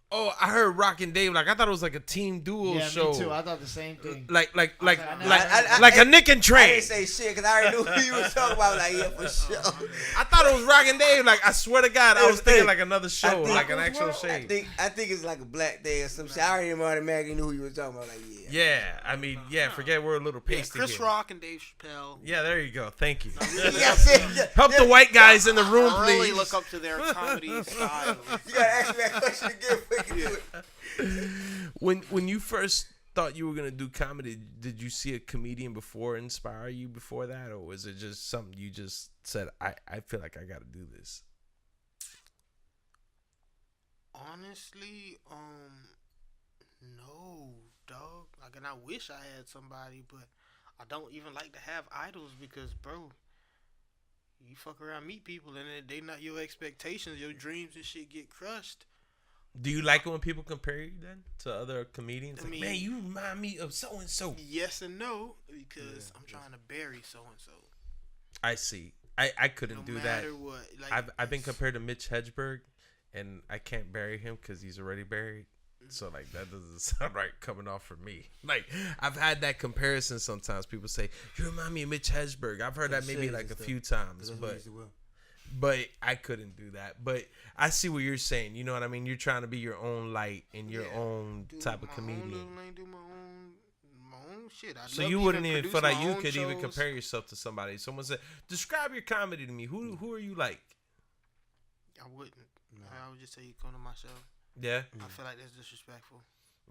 Oh, I heard Rockin' Dave. Like I thought it was like a team duo Yeah, show. me too. I thought the same thing. Like I a Nick and I Trey. didn't say shit because I already knew who you was talking about. Like, yeah, for sure. I thought it was Rockin' Dave. Like I swear to God, I was thinking Hey, like another show, think- like an actual shade. I think it's like a black day or some shit. I already automatically knew who you were talking about. Like, yeah. Yeah, I mean, yeah. Forget we're a little Yeah, pasty Chris here. Rock and Dave Chappelle. Yeah, there you go. Thank you. Yeah, I said, yeah, Help yeah. the white guys in the room, I really please. look up to their comedy style. You gotta ask me that question again before you can do it. When you first thought you were gonna do comedy, did you see a comedian before inspire you before that, or was it just something you just said, I feel like I gotta do this? Honestly, no, dog. Like, and I wish I had somebody, but I don't even like to have idols because, bro, you fuck around, meet people, and then they not your expectations, your dreams and shit get crushed. Do you like it when people compare you then to other comedians? I Like, mean- man, you remind me of so and so. Yes and no, because I'm trying to bury so and so. I see. I couldn't No do that. matter what. Like, I've been compared to Mitch Hedberg, and I can't bury him because he's already buried. So like that doesn't sound right coming off for me. Like I've had that comparison sometimes. People say you remind me of Mitch Hedberg. I've heard that maybe like a few times, but I couldn't do that. But I see what you're saying. You know what I mean? You're trying to be your own light and your own do type of my comedian. Own little lane, do my own shit. I'd So love you to wouldn't even produce feel like my you own could even shows. compare yourself to somebody. Someone said, "Describe your comedy to me. Who are you like?" I wouldn't. I would just say you come to my show. Yeah. I feel like that's disrespectful.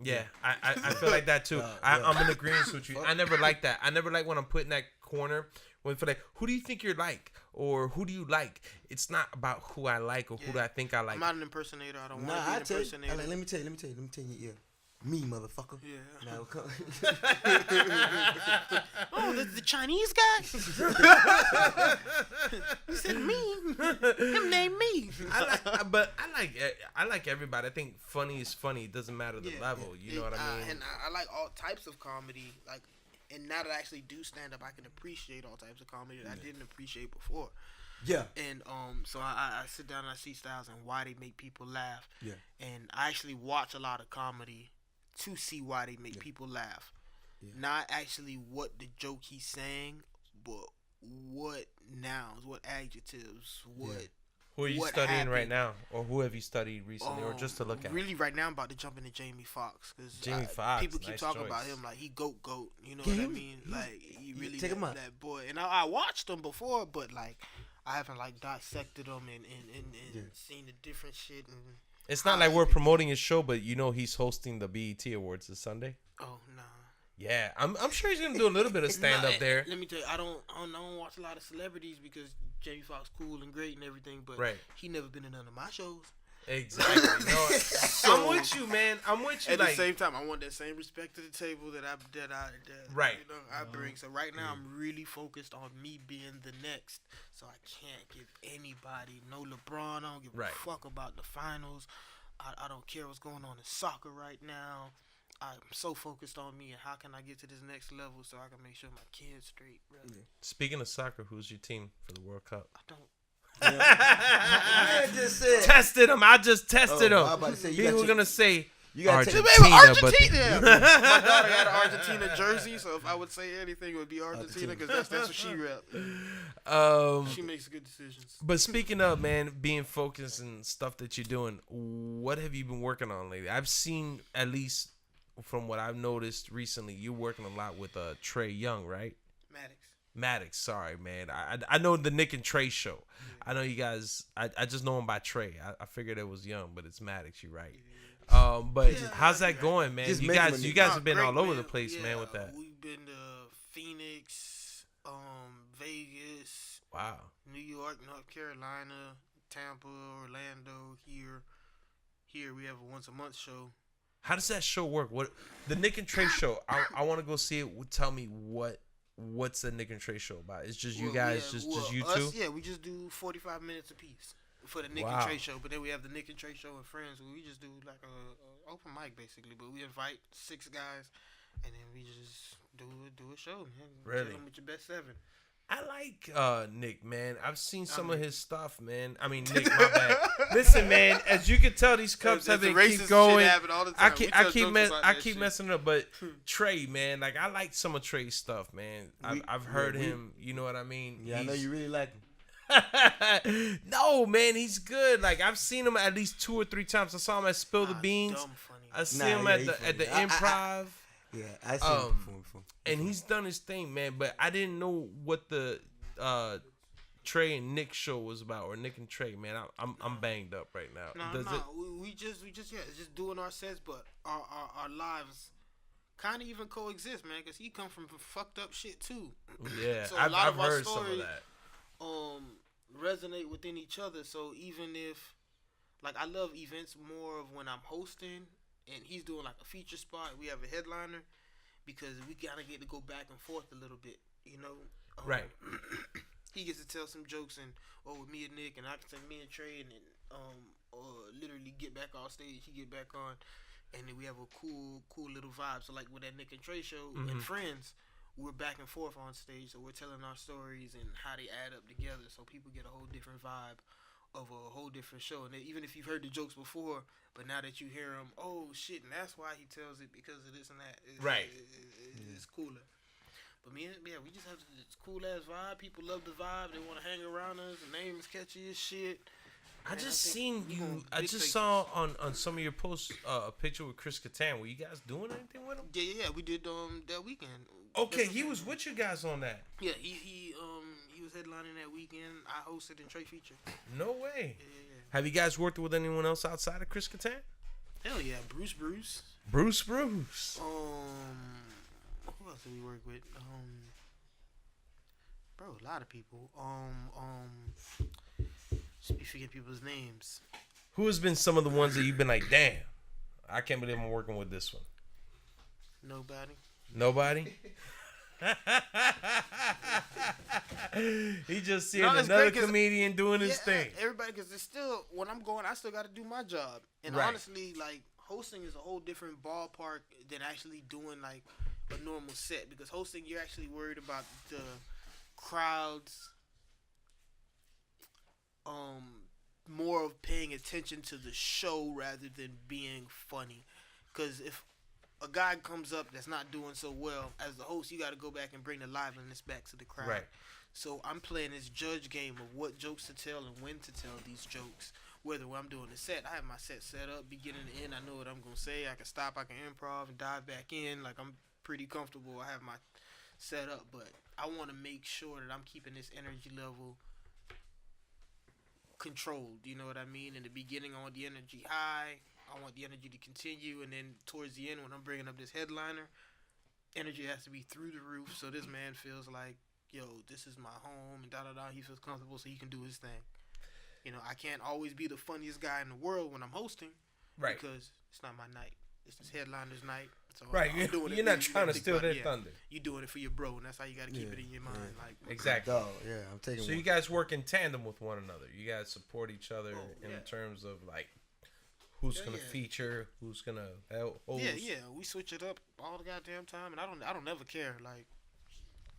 Yeah, I feel like that too. I'm in agreement with you. I never like that. I never like when I'm put in that corner. When for like, who do you think you're like, or who do you like? It's not about who I like or who do I think I like. I'm not an impersonator. I don't Nah, want I to be tell an you. impersonator. Let me tell you. Yeah, me, motherfucker. Yeah. Now, come. Oh, the Chinese guy? You said me. Him named me. I like everybody. I think funny is funny. It doesn't matter the level. You know what I mean? And I like all types of comedy. Like, and now that I actually do stand up, I can appreciate all types of comedy that I didn't appreciate before. Yeah. And so I sit down and I see styles and why they make people laugh. Yeah. And I actually watch a lot of comedy to see why they make people laugh. Yeah. Not actually what the joke he's saying, but what nouns, what adjectives, what. Who are you studying happened right now, or who have you studied recently, or just to look at? Really, right now I'm about to jump into Jamie Foxx because people keep talking about him like he goat. You know what I mean? Like he really that boy. And I watched him before, but like I haven't like dissected him and seen the different shit. And it's not like we're promoting his show, but you know he's hosting the BET Awards this Sunday. Oh no. Yeah, I'm sure he's gonna do a little bit of stand up there. Let me tell you, I don't watch a lot of celebrities because Jamie Foxx cool and great and everything, but he never been in none of my shows. Exactly. No, I'm with you, man. I'm with you. At the same time, I want that same respect to the table that I bring. So right now, I'm really focused on me being the next. So I can't give anybody no LeBron. I don't give a fuck about the finals. I don't care what's going on in soccer right now. I'm so focused on me and how can I get to this next level so I can make sure my kids straight. Really. Speaking of soccer, who's your team for the World Cup? I don't. I just said. Tested him. I just tested him. People were gonna say Argentina. My daughter got an Argentina jersey, so if I would say anything, it would be Argentina because that's what she rep. She makes good decisions. But speaking of, man, being focused and stuff that you're doing, what have you been working on lately? I've seen, at least from what I've noticed recently, you're working a lot with Trey Young, right? Maddox, sorry, man. I know the Nick and Trey show. I know you guys. I just know him by Trey. I figured it was Young, but it's Maddox. You're right. But how's that going, man? You guys have been all over the place, man, with that. We've been to Phoenix, Vegas, wow, New York, North Carolina, Tampa, Orlando. Here we have a once a month show. How does that show work? What the Nick and Trey show? I want to go see it. Tell me what's the Nick and Trey show about? It's just you guys, just you two? Yeah, we just do 45 minutes apiece for the Nick and Trey show. But then we have the Nick and Trey show and friends where we just do like a open mic basically. But we invite 6 guys and then we just do a show, man. Really? Tell them with your best 7. I like Nick, man. I've seen some of his stuff, man. I mean, Nick, my bad. Listen, man, as you can tell, these cups have been keep going. I keep messing it up, but Trey, man, like I like some of Trey's stuff, man. I've heard him. You know what I mean? Yeah, I know you really like him. No, man, he's good. Like I've seen him at least 2 or 3 times. I saw him at Spill the Beans. I see him at the Improv. Yeah, I see him perform before. And he's done his thing, man. But I didn't know what the Trey and Nick show was about, or Nick and Trey, man. I'm banged up right now. We just just doing our sets, but our lives kind of even coexist, man. Because he come from fucked up shit too. Yeah, so I've heard some of that. Resonate within each other. So even if, like, I love events more of when I'm hosting and he's doing like a feature spot, we have a headliner, because we gotta get to go back and forth a little bit, you know. Right. He gets to tell some jokes with me and Nick, and I can say me and Trey, and then literally get back off stage. He get back on, and then we have a cool little vibe. So like with that Nick and Trey show and friends, we're back and forth on stage, so we're telling our stories and how they add up together, so people get a whole different vibe of a whole different show. And even if you've heard the jokes before, but now that you hear them, oh shit, and that's why he tells it, because of this and that. It's cooler. But we just have this cool ass vibe. People love the vibe. They want to hang around us. The name is catchy as shit. I just saw on some of your posts a picture with Chris Kattan. Were you guys doing anything with him? Yeah, we did that weekend. Okay, he was with you guys on that. Yeah, he was headlining that weekend. I hosted and Trey featured. No way. Yeah. Have you guys worked with anyone else outside of Chris Kattan? Hell yeah, Bruce. Who else did we work with? Bro, a lot of people. Just be forgetting people's names. Who has been some of the ones that you've been like, damn, I can't believe I'm working with this one? Nobody? He just seeing No, it's another great 'cause- comedian doing his thing. Everybody, because it's still when I'm going, I still got to do my job. And Right. honestly, like hosting is a whole different ballpark than actually doing like a normal set. Because hosting, you're actually worried about the crowds, more of paying attention to the show rather than being funny. Because if a guy comes up that's not doing so well, as the host, you got to go back and bring the liveliness back to the crowd. Right. So I'm playing this judge game of what jokes to tell and when to tell these jokes. Whether when I'm doing the set, I have my set set up, beginning to end. I know what I'm gonna say. I can stop. I can improv and dive back in. Like I'm pretty comfortable. I have my set up, but I want to make sure that I'm keeping this energy level controlled. You know what I mean? In the beginning, I want the energy high. I want the energy to continue, and then towards the end, when I'm bringing up this headliner, energy has to be through the roof. So this man feels like, yo, this is my home, and da-da-da. He feels comfortable so he can do his thing. You know, I can't always be the funniest guy in the world when I'm hosting. Right. Because it's not my night. It's this headliner's night. So Right. I'm doing it You're for not you. trying to Think steal about their it. thunder. You doing it for your bro, and that's how you got to keep it in your mind. Like Exactly. Dog, yeah, I'm taking So one. you guys work in tandem with one another. You guys support each other in yeah. terms of like who's gonna yeah. feature, who's gonna host. Yeah, we switch it up all the goddamn time, and I don't never care. Like,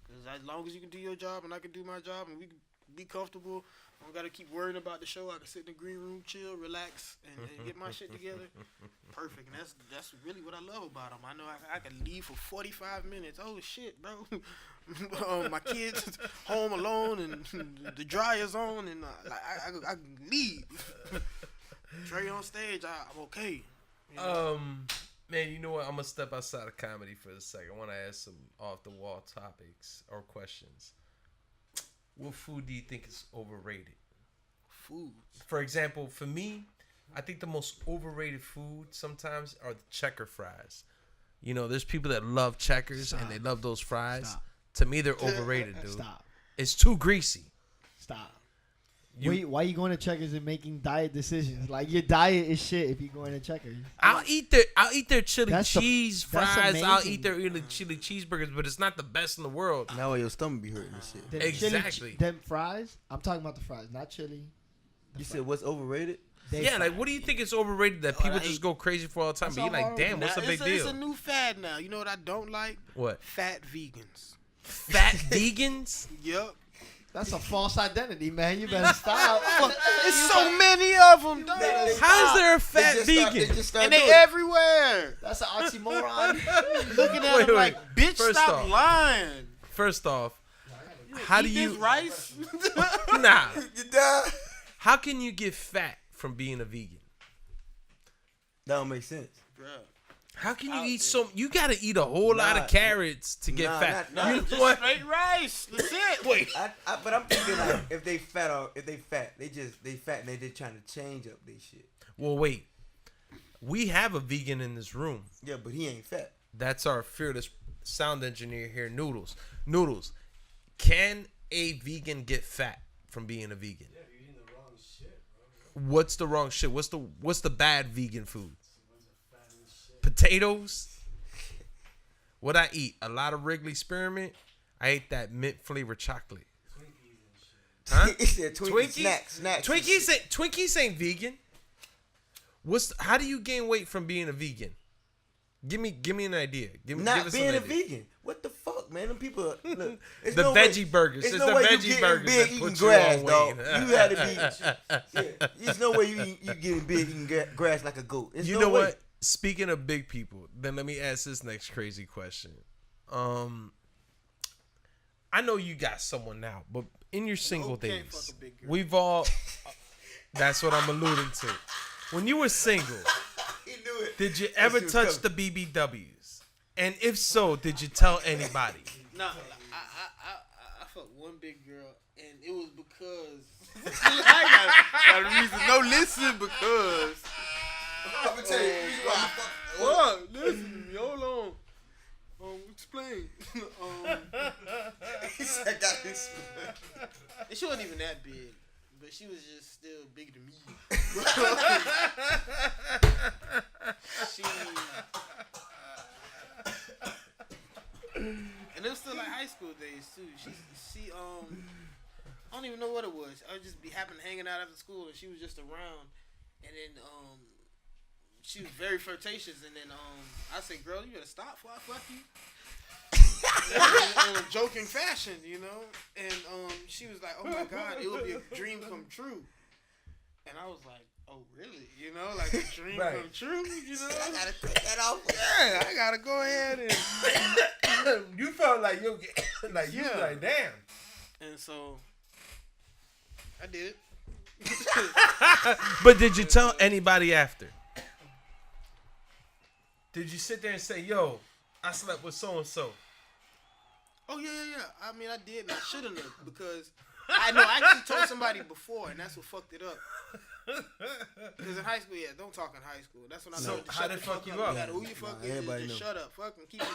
cause as long as you can do your job and I can do my job, and we can be comfortable, I don't gotta keep worrying about the show. I can sit in the green room, chill, relax, and get my shit together. Perfect, and that's really what I love about them. I know I can leave for 45 minutes. Oh shit, bro, my kids home alone and the dryer's on, and I can leave. Trey on stage, I'm okay. You know? Man, you know what? I'm gonna step outside of comedy for a second. I want to ask some off the wall topics or questions. What food do you think is overrated? Food. For example, for me, I think the most overrated food sometimes are the checker fries. You know, there's people that love checkers and they love those fries. Stop. To me, they're overrated, dude. Stop. It's too greasy. Stop. You- Why you going to Checkers and making diet decisions? Like your diet is shit if you're going to Checkers. I'll eat their chili That's cheese that's fries. I'll amazing. eat their chili cheeseburgers, but it's not the best in the world. Now your stomach be hurting and shit. Them Exactly. them fries. I'm talking about the fries, not chili. You said what's overrated? They Yeah, like fries. what do you think is overrated that people just go crazy for all the time? That's But you're like, all damn, what's the Now, big it's deal? a new fad now. You know what I don't like? What? Fat vegans. Fat vegans? Yup. That's a false identity, man. You better stop. It's so many of them, dog. How is there a fat They vegan? just start And they doing it. everywhere. That's an oxymoron. Looking at Wait, them wait. like, bitch, First stop off. lying. First off, how do Eat you this rice? nah? You die. How can you get fat from being a vegan? That don't make sense. Bruh. How can you eat so? You gotta eat a whole lot Nah. of carrots to get Nah, fat. not- You not know what? Straight rice. That's it. Wait. But I'm thinking like if they fat, they fat and they just trying to change up their shit. Well, wait. We have a vegan in this room. Yeah, but he ain't fat. That's our fearless sound engineer here, Noodles. Noodles, can a vegan get fat from being a vegan? Yeah, you're eating the wrong shit, bro. What's the wrong shit? What's the bad vegan food? Someone's a fat and shit. Potatoes. What I eat? A lot of Wrigley Spearmint. I ate that mint flavored chocolate. Twinkies and shit. Huh? He said Twinkies? snacks. Twinkies ain't vegan. How do you gain weight from being a vegan? Give me an idea. Give Not us being an a idea. vegan. What the fuck, man? Them people. Look, it's The no veggie way, burgers. It's no the way you veggie getting burgers big that eating put you grass, on dog. weight. You had to be. Yeah, there's no way you getting big eating grass like a goat. There's You no know way. what? Speaking of big people, then let me ask this next crazy question. I know you got someone now, but in your single Okay, days, fuck a big girl. we've all. That's what I'm alluding to. When you were single, He knew it. did you ever she was touch the BBWs? And if so, did you tell anybody? No, I fucked one big girl, and it was because I got a reason. No, listen, because. I'm gonna tell you. What? Listen to me. Hold on. Explain. He said, "I got this." And she wasn't even that big, but she was just still bigger than me. she. And it was still like high school days too. She I don't even know what it was. I would just be happening hanging out after school, and she was just around, and then she was very flirtatious, and then I said, "Girl, you better stop before I fuck you." in a joking fashion, you know, and she was like, "Oh my God, it would be a dream come true," and I was like, "Oh really? You know, like a dream Right. come true? You know, I gotta take that off. yeah, I gotta go ahead and." You felt like you like you Yeah. like damn. And so I did. But did you tell anybody after? Did you sit there and say, "Yo, I slept with so and so"? Oh yeah. I mean, I did, and I shouldn't have, because I know I actually told somebody before, and that's what fucked it up. Because in high school, don't talk in high school. That's when I So learned to how shut they the fuck fuck you up. up? No matter who you fuck with, everybody just know. shut up. Fuck and keep it.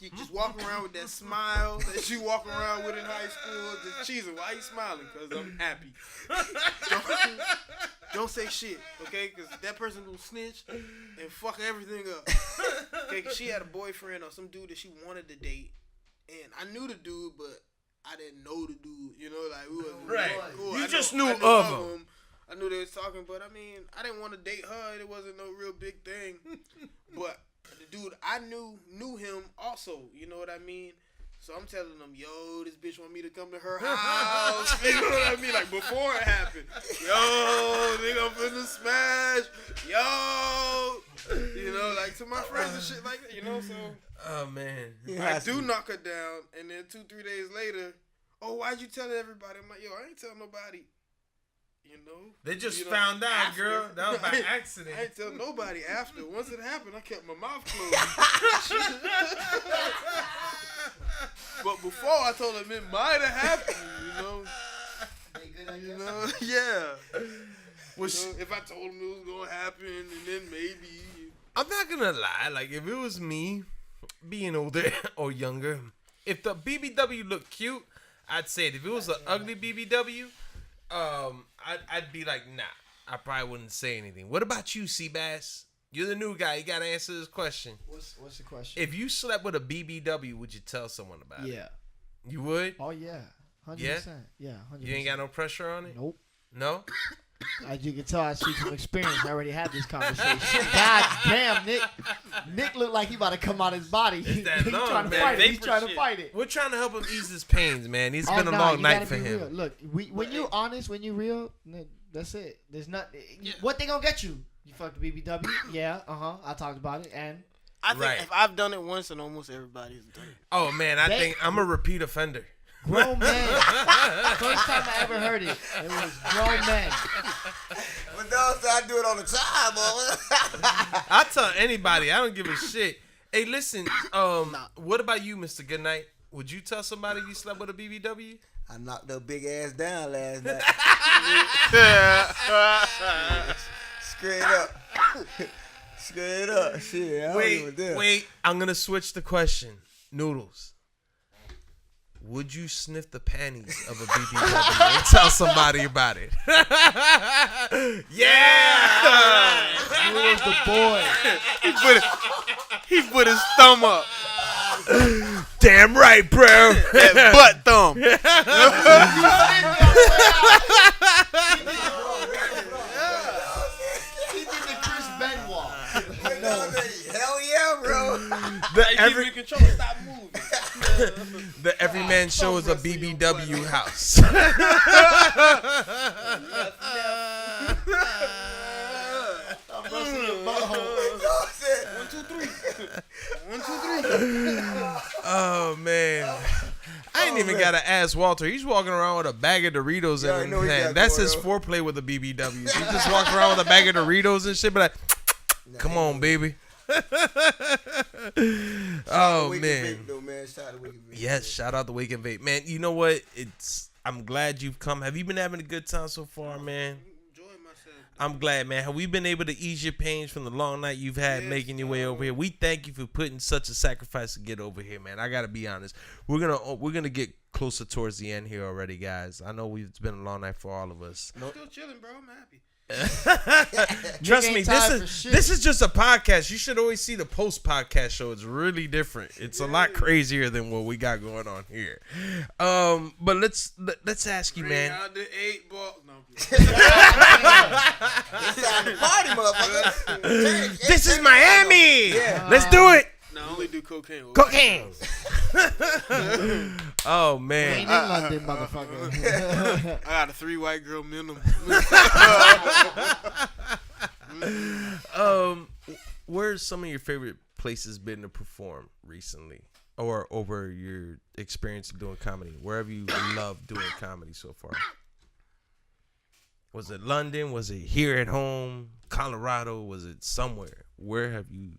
You just walk around with that smile that you walk around with in high school. Just cheesing. Why you smiling? Because I'm happy. Don't say shit, okay? Because that person gonna snitch and fuck everything up. Okay? Because she had a boyfriend or some dude that she wanted to date, and I knew the dude, but I didn't know the dude. You know, like we wasn't Right. cool. You I just know- knew I of him. I knew they was talking, but I mean, I didn't want to date her. It wasn't no real big thing. But the dude I knew him also. You know what I mean? So I'm telling them, yo, this bitch want me to come to her house. You know what I mean? Like before it happened. Yo, nigga, I'm finna smash. Yo. You know, like to my friends and shit like that, you know, so Oh man. I do knock her down, and then 2-3 days later, oh, why'd you tell everybody? I'm like, yo, I ain't tell nobody. You know, They just You know, found out, after. girl. That was by accident. I ain't tell nobody after. Once it happened, I kept my mouth closed. But before I told him it might have happened, you know. You know, yeah. Well, So if I told him it was gonna happen, and then maybe. I'm not gonna lie. Like if it was me, being older or younger, if the BBW looked cute, I'd say it. If it was an ugly BBW, I'd be like, nah. I probably wouldn't say anything. What about you, Seabass? You're the new guy. You gotta answer this question. What's the question? If you slept with a BBW, would you tell someone about it? Yeah. You would? Oh yeah. 100%. Yeah. 100%. You ain't got no pressure on it? Nope. No? As you can tell, I speak from experience. I already had this conversation. God damn, Nick. Nick looked like he about to come out his body. It's that He's lung, trying to man. fight it. He's Vapor trying to shit. fight it. We're trying to help him ease his pains, man. It's been a nah, long you night gotta for be him. real. Look, when you honest, when you real, that's it. There's not. Yeah. What they gonna get you? You fucked the BBW? Yeah. I talked about it, and I think Right. if I've done it once, and almost everybody's done it. Oh, man. I They- think I'm a repeat offender. grown men. First time I ever heard it. It was grown men. But those I do it on the time, boy. I'll tell anybody. I don't give a shit. Hey, listen. What about you, Mr. Goodnight? Would you tell somebody you slept with a BBW? I knocked her big ass down last night. Straight up. Straight up. Shit, I don't even dare. Wait. I'm gonna switch the question. Noodles. Would you sniff the panties of a BBW and tell somebody about it? Yeah! Who was the boy? He put his thumb up. Damn right, bro. That butt thumb. He did the Chris Benoit. Hell yeah, bro. Keep in control. Stop moving. The Everyman show is a BBW house. I'm busting your butthole. 1, 2, 3. 1, 2, 3. Oh man. I ain't even gotta ask Walter. He's walking around with a bag of Doritos Yeah, I in know his he hand. got That's going his on. foreplay with a BBW. He just walks around with a bag of Doritos and shit, but like, come on, baby. Oh Wake and man. Vape, though, man. Shout out to Wake and Vape. Yes, shout out to Wake and Vape. Man, you know what? I'm glad you've come. Have you been having a good time so far, man? Enjoying myself. I'm glad, man. Have we been able to ease your pains from the long night you've had making your way over here? We thank you for putting such a sacrifice to get over here, man. I gotta be honest. We're gonna get closer towards the end here already, guys. I know it's been a long night for all of us. I'm still chilling, bro. I'm happy. Trust me, ain't tired for shit. this is just a podcast. You should always see the post podcast show. It's really different. It's a lot crazier than what we got going on here. But let's ask you, man. Out the 8 ball. No, It's time to party, motherfucker. This is Miami. Yeah. Let's do it. no, I only do cocaine. Cocaine. Oh Ain't man. in London, motherfucker. I got a 3 white girl minimum. Where's some of your favorite places been to perform recently, or over your experience of doing comedy? Where have you loved doing comedy so far? Was it London? Was it here at home? Colorado? Was it somewhere? Where have you?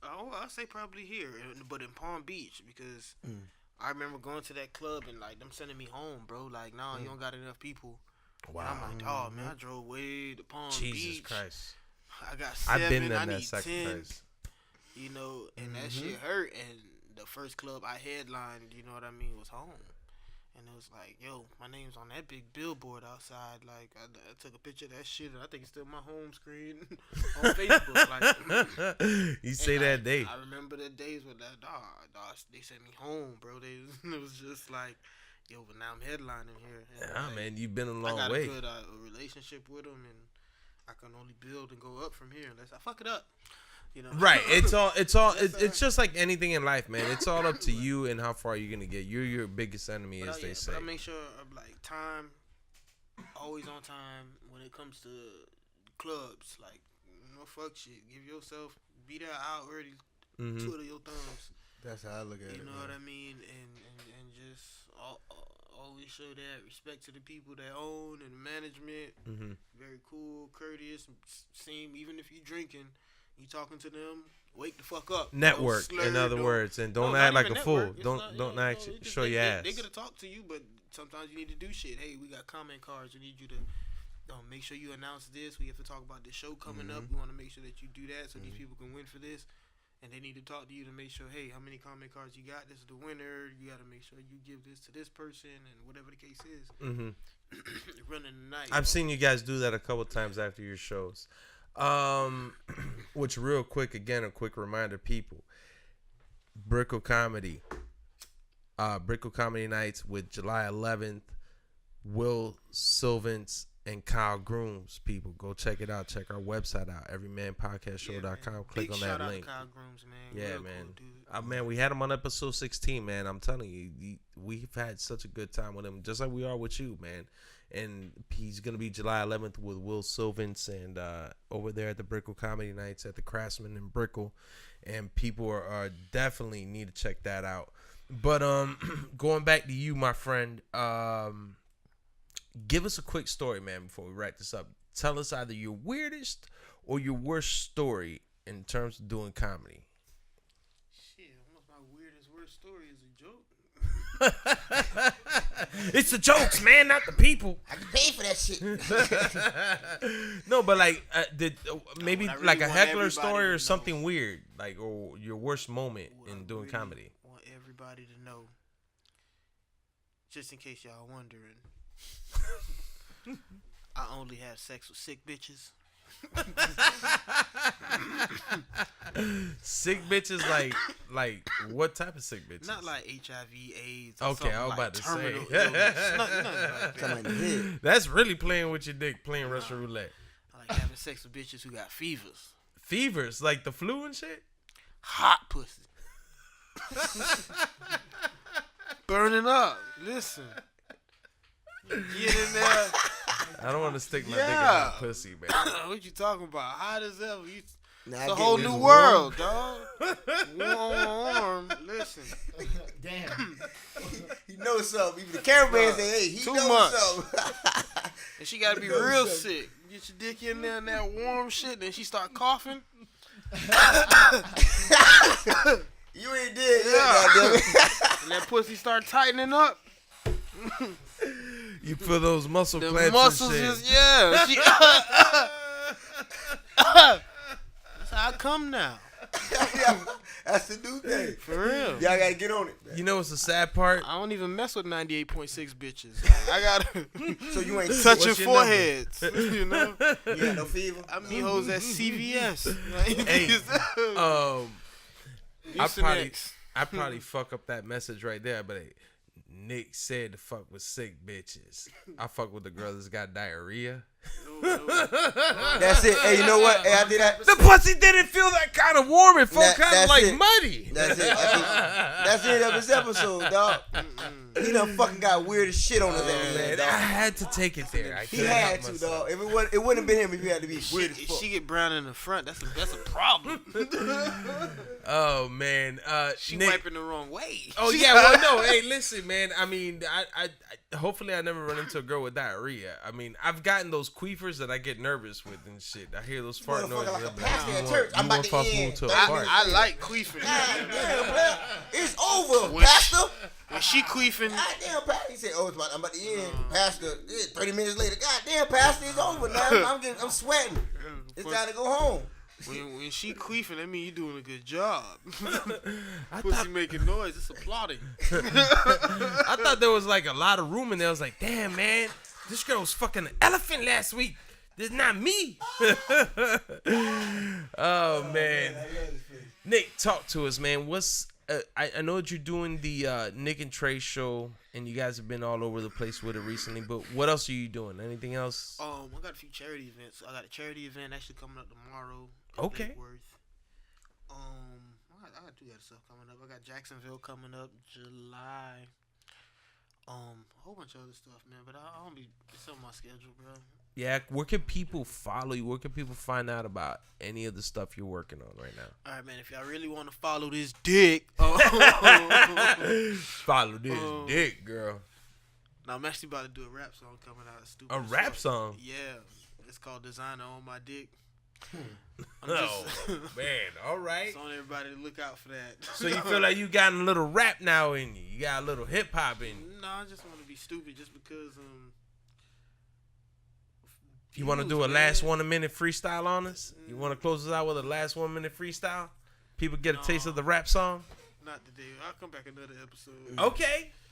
Oh, I'll say probably here, but in Palm Beach, because I remember going to that club and like them sending me home, bro. Like, nah, you don't got enough people. Wow. And I'm like, oh man, I drove way to Palm Jesus Beach. Christ. I got 7. I've been there I in that need 10. sacrifice. You know, and that shit hurt. And the first club I headlined, you know what I mean, was home. And it was like, yo, my name's on that big billboard outside. Like, I took a picture of that shit, and I think it's still my home screen on Facebook. Like, You say and, that like, day. I remember the days with that dog. They sent me home, bro. It was just like, yo, but now I'm headlining here. And Yeah, like, man, you've been a I long got way. a good relationship with them, and I can only build and go up from here unless I fuck it up. You know? Right. It's just like anything in life, man. It's all up to you and how far you're gonna get. You're your biggest enemy, as they say. But I make sure I'm like always on time when it comes to clubs. Like, no fuck shit. Give yourself, be there out early, twiddle your thumbs. That's how I look at it. You know what I mean? And just always show that respect to the people that own and management. Very cool, courteous. Even if you drinking, you talking to them, wake the fuck up. Network, in other words, and don't act like a fool. Don't act. Show your ass. They gonna talk to you, but sometimes you need to do shit. Hey, we got comment cards. We need you to make sure you announce this. We have to talk about this show coming up. We want to make sure that you do that so these people can win for this. And they need to talk to you to make sure, hey, how many comment cards you got? This is the winner. You got to make sure you give this to this person, and whatever the case is. Running the night. I've seen you guys do that a couple times after your shows. Which, real quick, again, a quick reminder, people. Brickle Comedy Nights with July 11th. Will Sylvans and Kyle Grooms, people. Go check it out. Check our website out, everymanpodcastshow.com. Click Big on shout that out link. to Kyle Grooms, man. Yeah, Real man. Cool dude. Man, we had him on episode 16, man. I'm telling you, we've had such a good time with him, just like we are with you, man. And he's going to be July 11th with Will Sylvans and over there at the Brickle Comedy Nights at the Craftsman in Brickle. And people are definitely need to check that out. But going back to you, my friend, give us a quick story, man, before we wrap this up. Tell us either your weirdest or your worst story in terms of doing comedy. Shit, almost my worst story is a joke. It's the jokes, man, not the people. I can pay for that shit. No, but like, maybe I really like a want heckler everybody story to or know. something weird, like, or your worst moment Well, in doing I really comedy. want everybody to know, just in case y'all wondering, I only have sex with sick bitches. Sick bitches, like what type of sick bitches? Not like HIV, AIDS. Or Okay, I was something about to say. terminal illness. Nothing like that. Something in the head. That's really playing with your dick, playing Russian roulette. I like having sex with bitches who got fevers, Fevers, like the flu and shit. hot pussy, burning up. Listen, get in there. I don't want to stick my dick in Yeah. my pussy, man. What you talking about? Hot as ever. Nah, It's I a get whole this new warm. world, dog. Warm. Listen. Damn. He knows something. Even the cameraman say, hey, he Too knows much. something. And she gotta be You know real something. sick. Get your dick in there in that warm shit, then she start coughing. You ain't dead Yeah. yet, goddammit. And that pussy start tightening up. You feel those muscle The clamps muscles and shit. just She, that's how I come now. Yeah, that's the new thing. For real. Y'all gotta get on it. Man. You know what's the sad part? I don't even mess with 98.6 bitches. I gotta So you ain't touching What's your foreheads. You know, You got no fever. I meet hoes at CVS. Hey, Houston X. I probably fuck up that message right there, but hey, Nick said to fuck with sick bitches. I fuck with the girl that's got diarrhea. That's it. Hey, you know what? Hey, I did that. The pussy didn't feel that kind of warm. It felt kind of That's like it. muddy. That's it. That's the end of this episode, dog. He done fucking got weird as shit on his ass, Man, I dog. had to take it there. I He couldn't had help to, myself. dog. If it wouldn't have been him if he had to be weird as If fuck. she get brown in the front, that's a problem. Oh man, She Nick. wiping the wrong way. Oh yeah, well no, hey, listen, man. I mean, I hopefully I never run into a girl with diarrhea. I mean, I've gotten those queefers that I get nervous with and shit. I hear those fart Motherfucker noises. like a I'm pastor you at want- church. I'm you about want to fast end. move to a 30 fart. I like queefing. God damn, man. It's over, When Pastor. When she queefing, God damn, Pastor. He said, I'm about to end. Pastor, 30 minutes later. God damn, Pastor, it's over now. I'm sweating. It's time to go home. when she queefing, that mean you doing a good job. I Pussy thought, making noise, it's applauding. I thought there was like a lot of room in there. I was like, damn, man, this girl was fucking an elephant last week. This is not me. Oh man, Nick, talk to us, man. What's I know that you're doing the Nick and Trey show, and you guys have been all over the place with it recently. But what else are you doing? Anything else? I got a few charity events. I got a charity event actually coming up tomorrow. in Okay. Lake Worth. I got two other stuff coming up. I got Jacksonville coming up July. A whole bunch of other stuff, man. But I don't be it's on my schedule, bro. Yeah, where can people follow you? Where can people find out about any of the stuff you're working on right now? All right, man. If y'all really want to follow this dick, Follow this dick, girl. now I'm actually about to do a rap song coming out. Stupid. A as rap fuck. song? Yeah, it's called Designer on My Dick. I'm Oh man, all right. Just on everybody to look out for that. So you feel like you got a little rap now in you? You got a little hip hop in you? No, I just want to be stupid just because You want to do a last 1 minute freestyle on us? You want to close us out with a last 1 minute freestyle? People get a taste of the rap song? Not today. I'll come back another episode.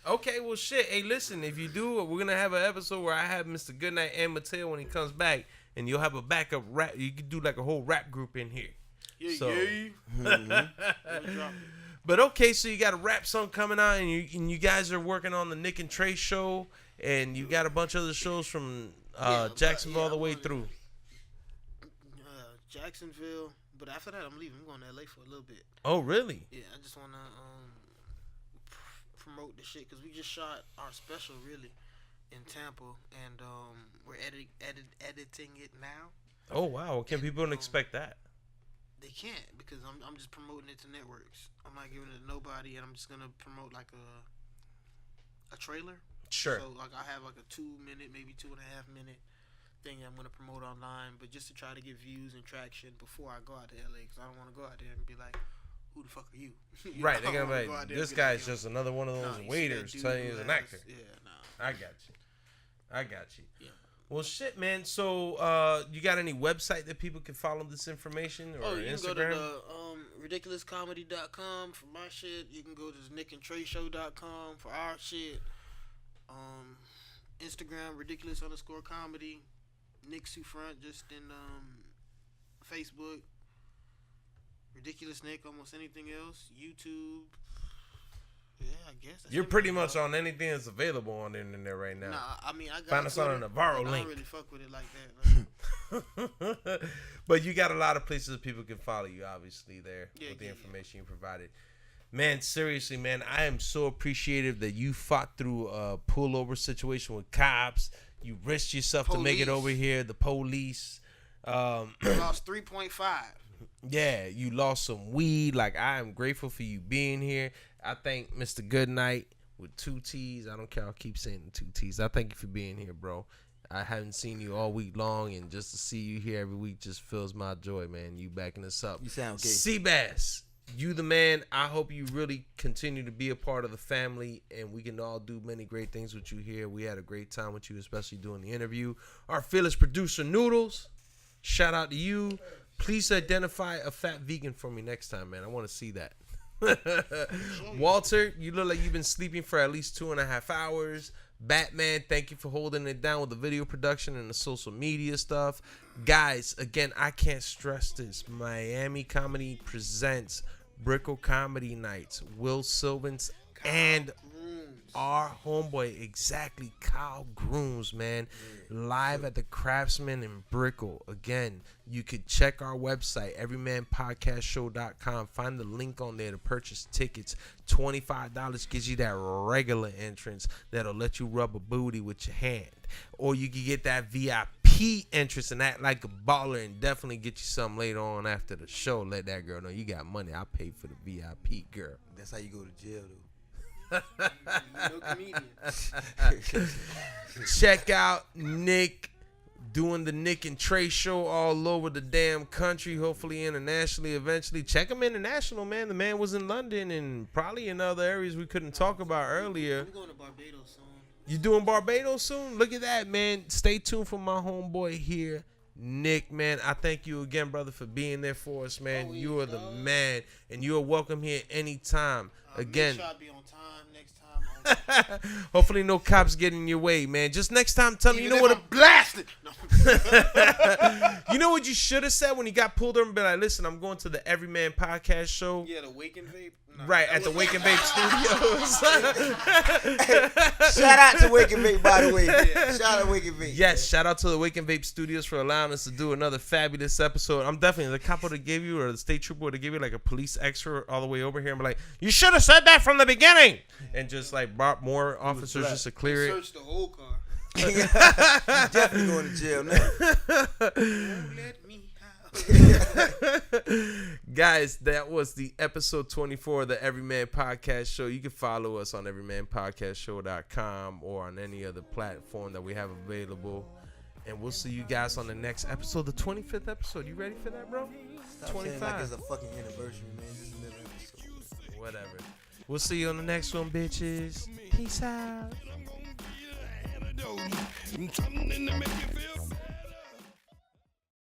Okay, well shit. Hey, listen, if you do, we're going to have an episode where I have Mr. Goodnight and Mateo when he comes back, and you'll have a backup rap. You can do like a whole rap group in here. Yeah, So- yeah. Mm-hmm. Drop it. But okay, so you got a rap song coming out, and you guys are working on the Nick and Trey show, and you got a bunch of other shows from Jacksonville all the way through. Jacksonville, but after that I'm leaving. I'm going to LA for a little bit. Oh, really? Yeah, I just want to promote the shit because we just shot our special really in Tampa, and we're editing it now. Oh, wow. Can people expect that? They can't because I'm just promoting it to networks. I'm not giving it to nobody, and I'm just gonna promote like a trailer. Sure. So like I have like a 2 minute, maybe 2.5 minute thing I'm gonna promote online, but just to try to get views and traction before I go out to LA, because I don't want to go out there and be like, who the fuck are you? You Right, know, they're I gonna wanna be go out like, there and this be like, guy's yo, just another one of nah, those you see waiters that dude telling you who he's an has- actor. Yeah, nah. I got you. Yeah. Well, shit, man. So, you got any website that people can follow this information or You can Instagram? go to the ridiculouscomedy.com for my shit. You can go to nickandtrayshow.com for our shit. Instagram ridiculous_comedy. Nick Sufront just in Facebook. Ridiculous Nick. Almost anything else. YouTube. Yeah, I guess that's You're pretty everything, much dog. on anything that's available on the internet right now. Nah, I mean I got Find us on a Twitter, Navarro but I link. don't really fuck with it like that. But you got a lot of places that people can follow you, obviously, there Yeah, with the yeah, information you provided. Man, seriously, man, I am so appreciative that you fought through a pullover situation with cops. You risked yourself to make it Police. over here. The police. Lost 3.5. Yeah, you lost some weed. Like, I am grateful for you being here. I thank Mr. Goodnight with 2 T's. I don't care. I'll keep saying the 2 T's. I thank you for being here, bro. I haven't seen you all week long, and just to see you here every week just fills my joy, man. You backing us up. You sound gay. Seabass, You the man. I hope you really continue to be a part of the family, and we can all do many great things with you here. We had a great time with you, especially doing the interview. Our fearless producer, Noodles, shout out to you. Please identify a fat vegan for me next time, man. I want to see that. Walter, you look like you've been sleeping for at least 2.5 hours. Batman, thank you for holding it down with the video production and the social media stuff. Guys, again, I can't stress this. Miami Comedy presents Brickle Comedy Nights. Will Sylvans and our homeboy, exactly, Kyle Grooms, man, live at the Craftsman in Brickell. Again, you could check our website, everymanpodcastshow.com. Find the link on there to purchase tickets. $25 gives you that regular entrance that'll let you rub a booty with your hand. Or you can get that VIP entrance and act like a baller and definitely get you something later on after the show. Let that girl know you got money. I paid for the VIP, girl. That's how you go to jail, though. No comedian. Check out Nick doing the Nick and Trey show all over the damn country, hopefully internationally eventually. Check him international, man. The man was in London and probably in other areas we couldn't talk about earlier. We're going to Barbados soon. You doing Barbados soon? Look at that, man. Stay tuned for my homeboy here, Nick, man. I thank you again, brother, for being there for us, man. Always, You are the dog. man, and you are welcome here anytime. Again, Make sure I be on time next time. hopefully no cops get in your way, man. Just next time, tell me, you know what? I'm blasted. No. You know what you should have said when you got pulled over and be like, listen, I'm going to the Everyman podcast show. Yeah, the Wake and Vape. Nah, Right, that at the was- Wake and Vape Studios. Shout out to Wake and Vape, by the way. Shout out to Wake and Vape. Yes, shout out to the Wake and Vape Studios for allowing us to do another fabulous episode. I'm definitely the cop that gave you, or the state trooper that gave you like a police extra all the way over here and be like, you should have said that from the beginning. And just like brought more officers just to clear it. Search the whole car. You definitely going to jail now. Don't let me out. Guys, that was the episode 24 of the Everyman Podcast Show. You can follow us on everymanpodcastshow.com or on any other platform that we have available. And we'll see you guys on the next episode, the 25th episode. You ready for that, bro? Stop saying 25. like it's a fucking anniversary, man. Just another episode. Whatever. We'll see you on the next one, bitches. Peace out. Something to make you feel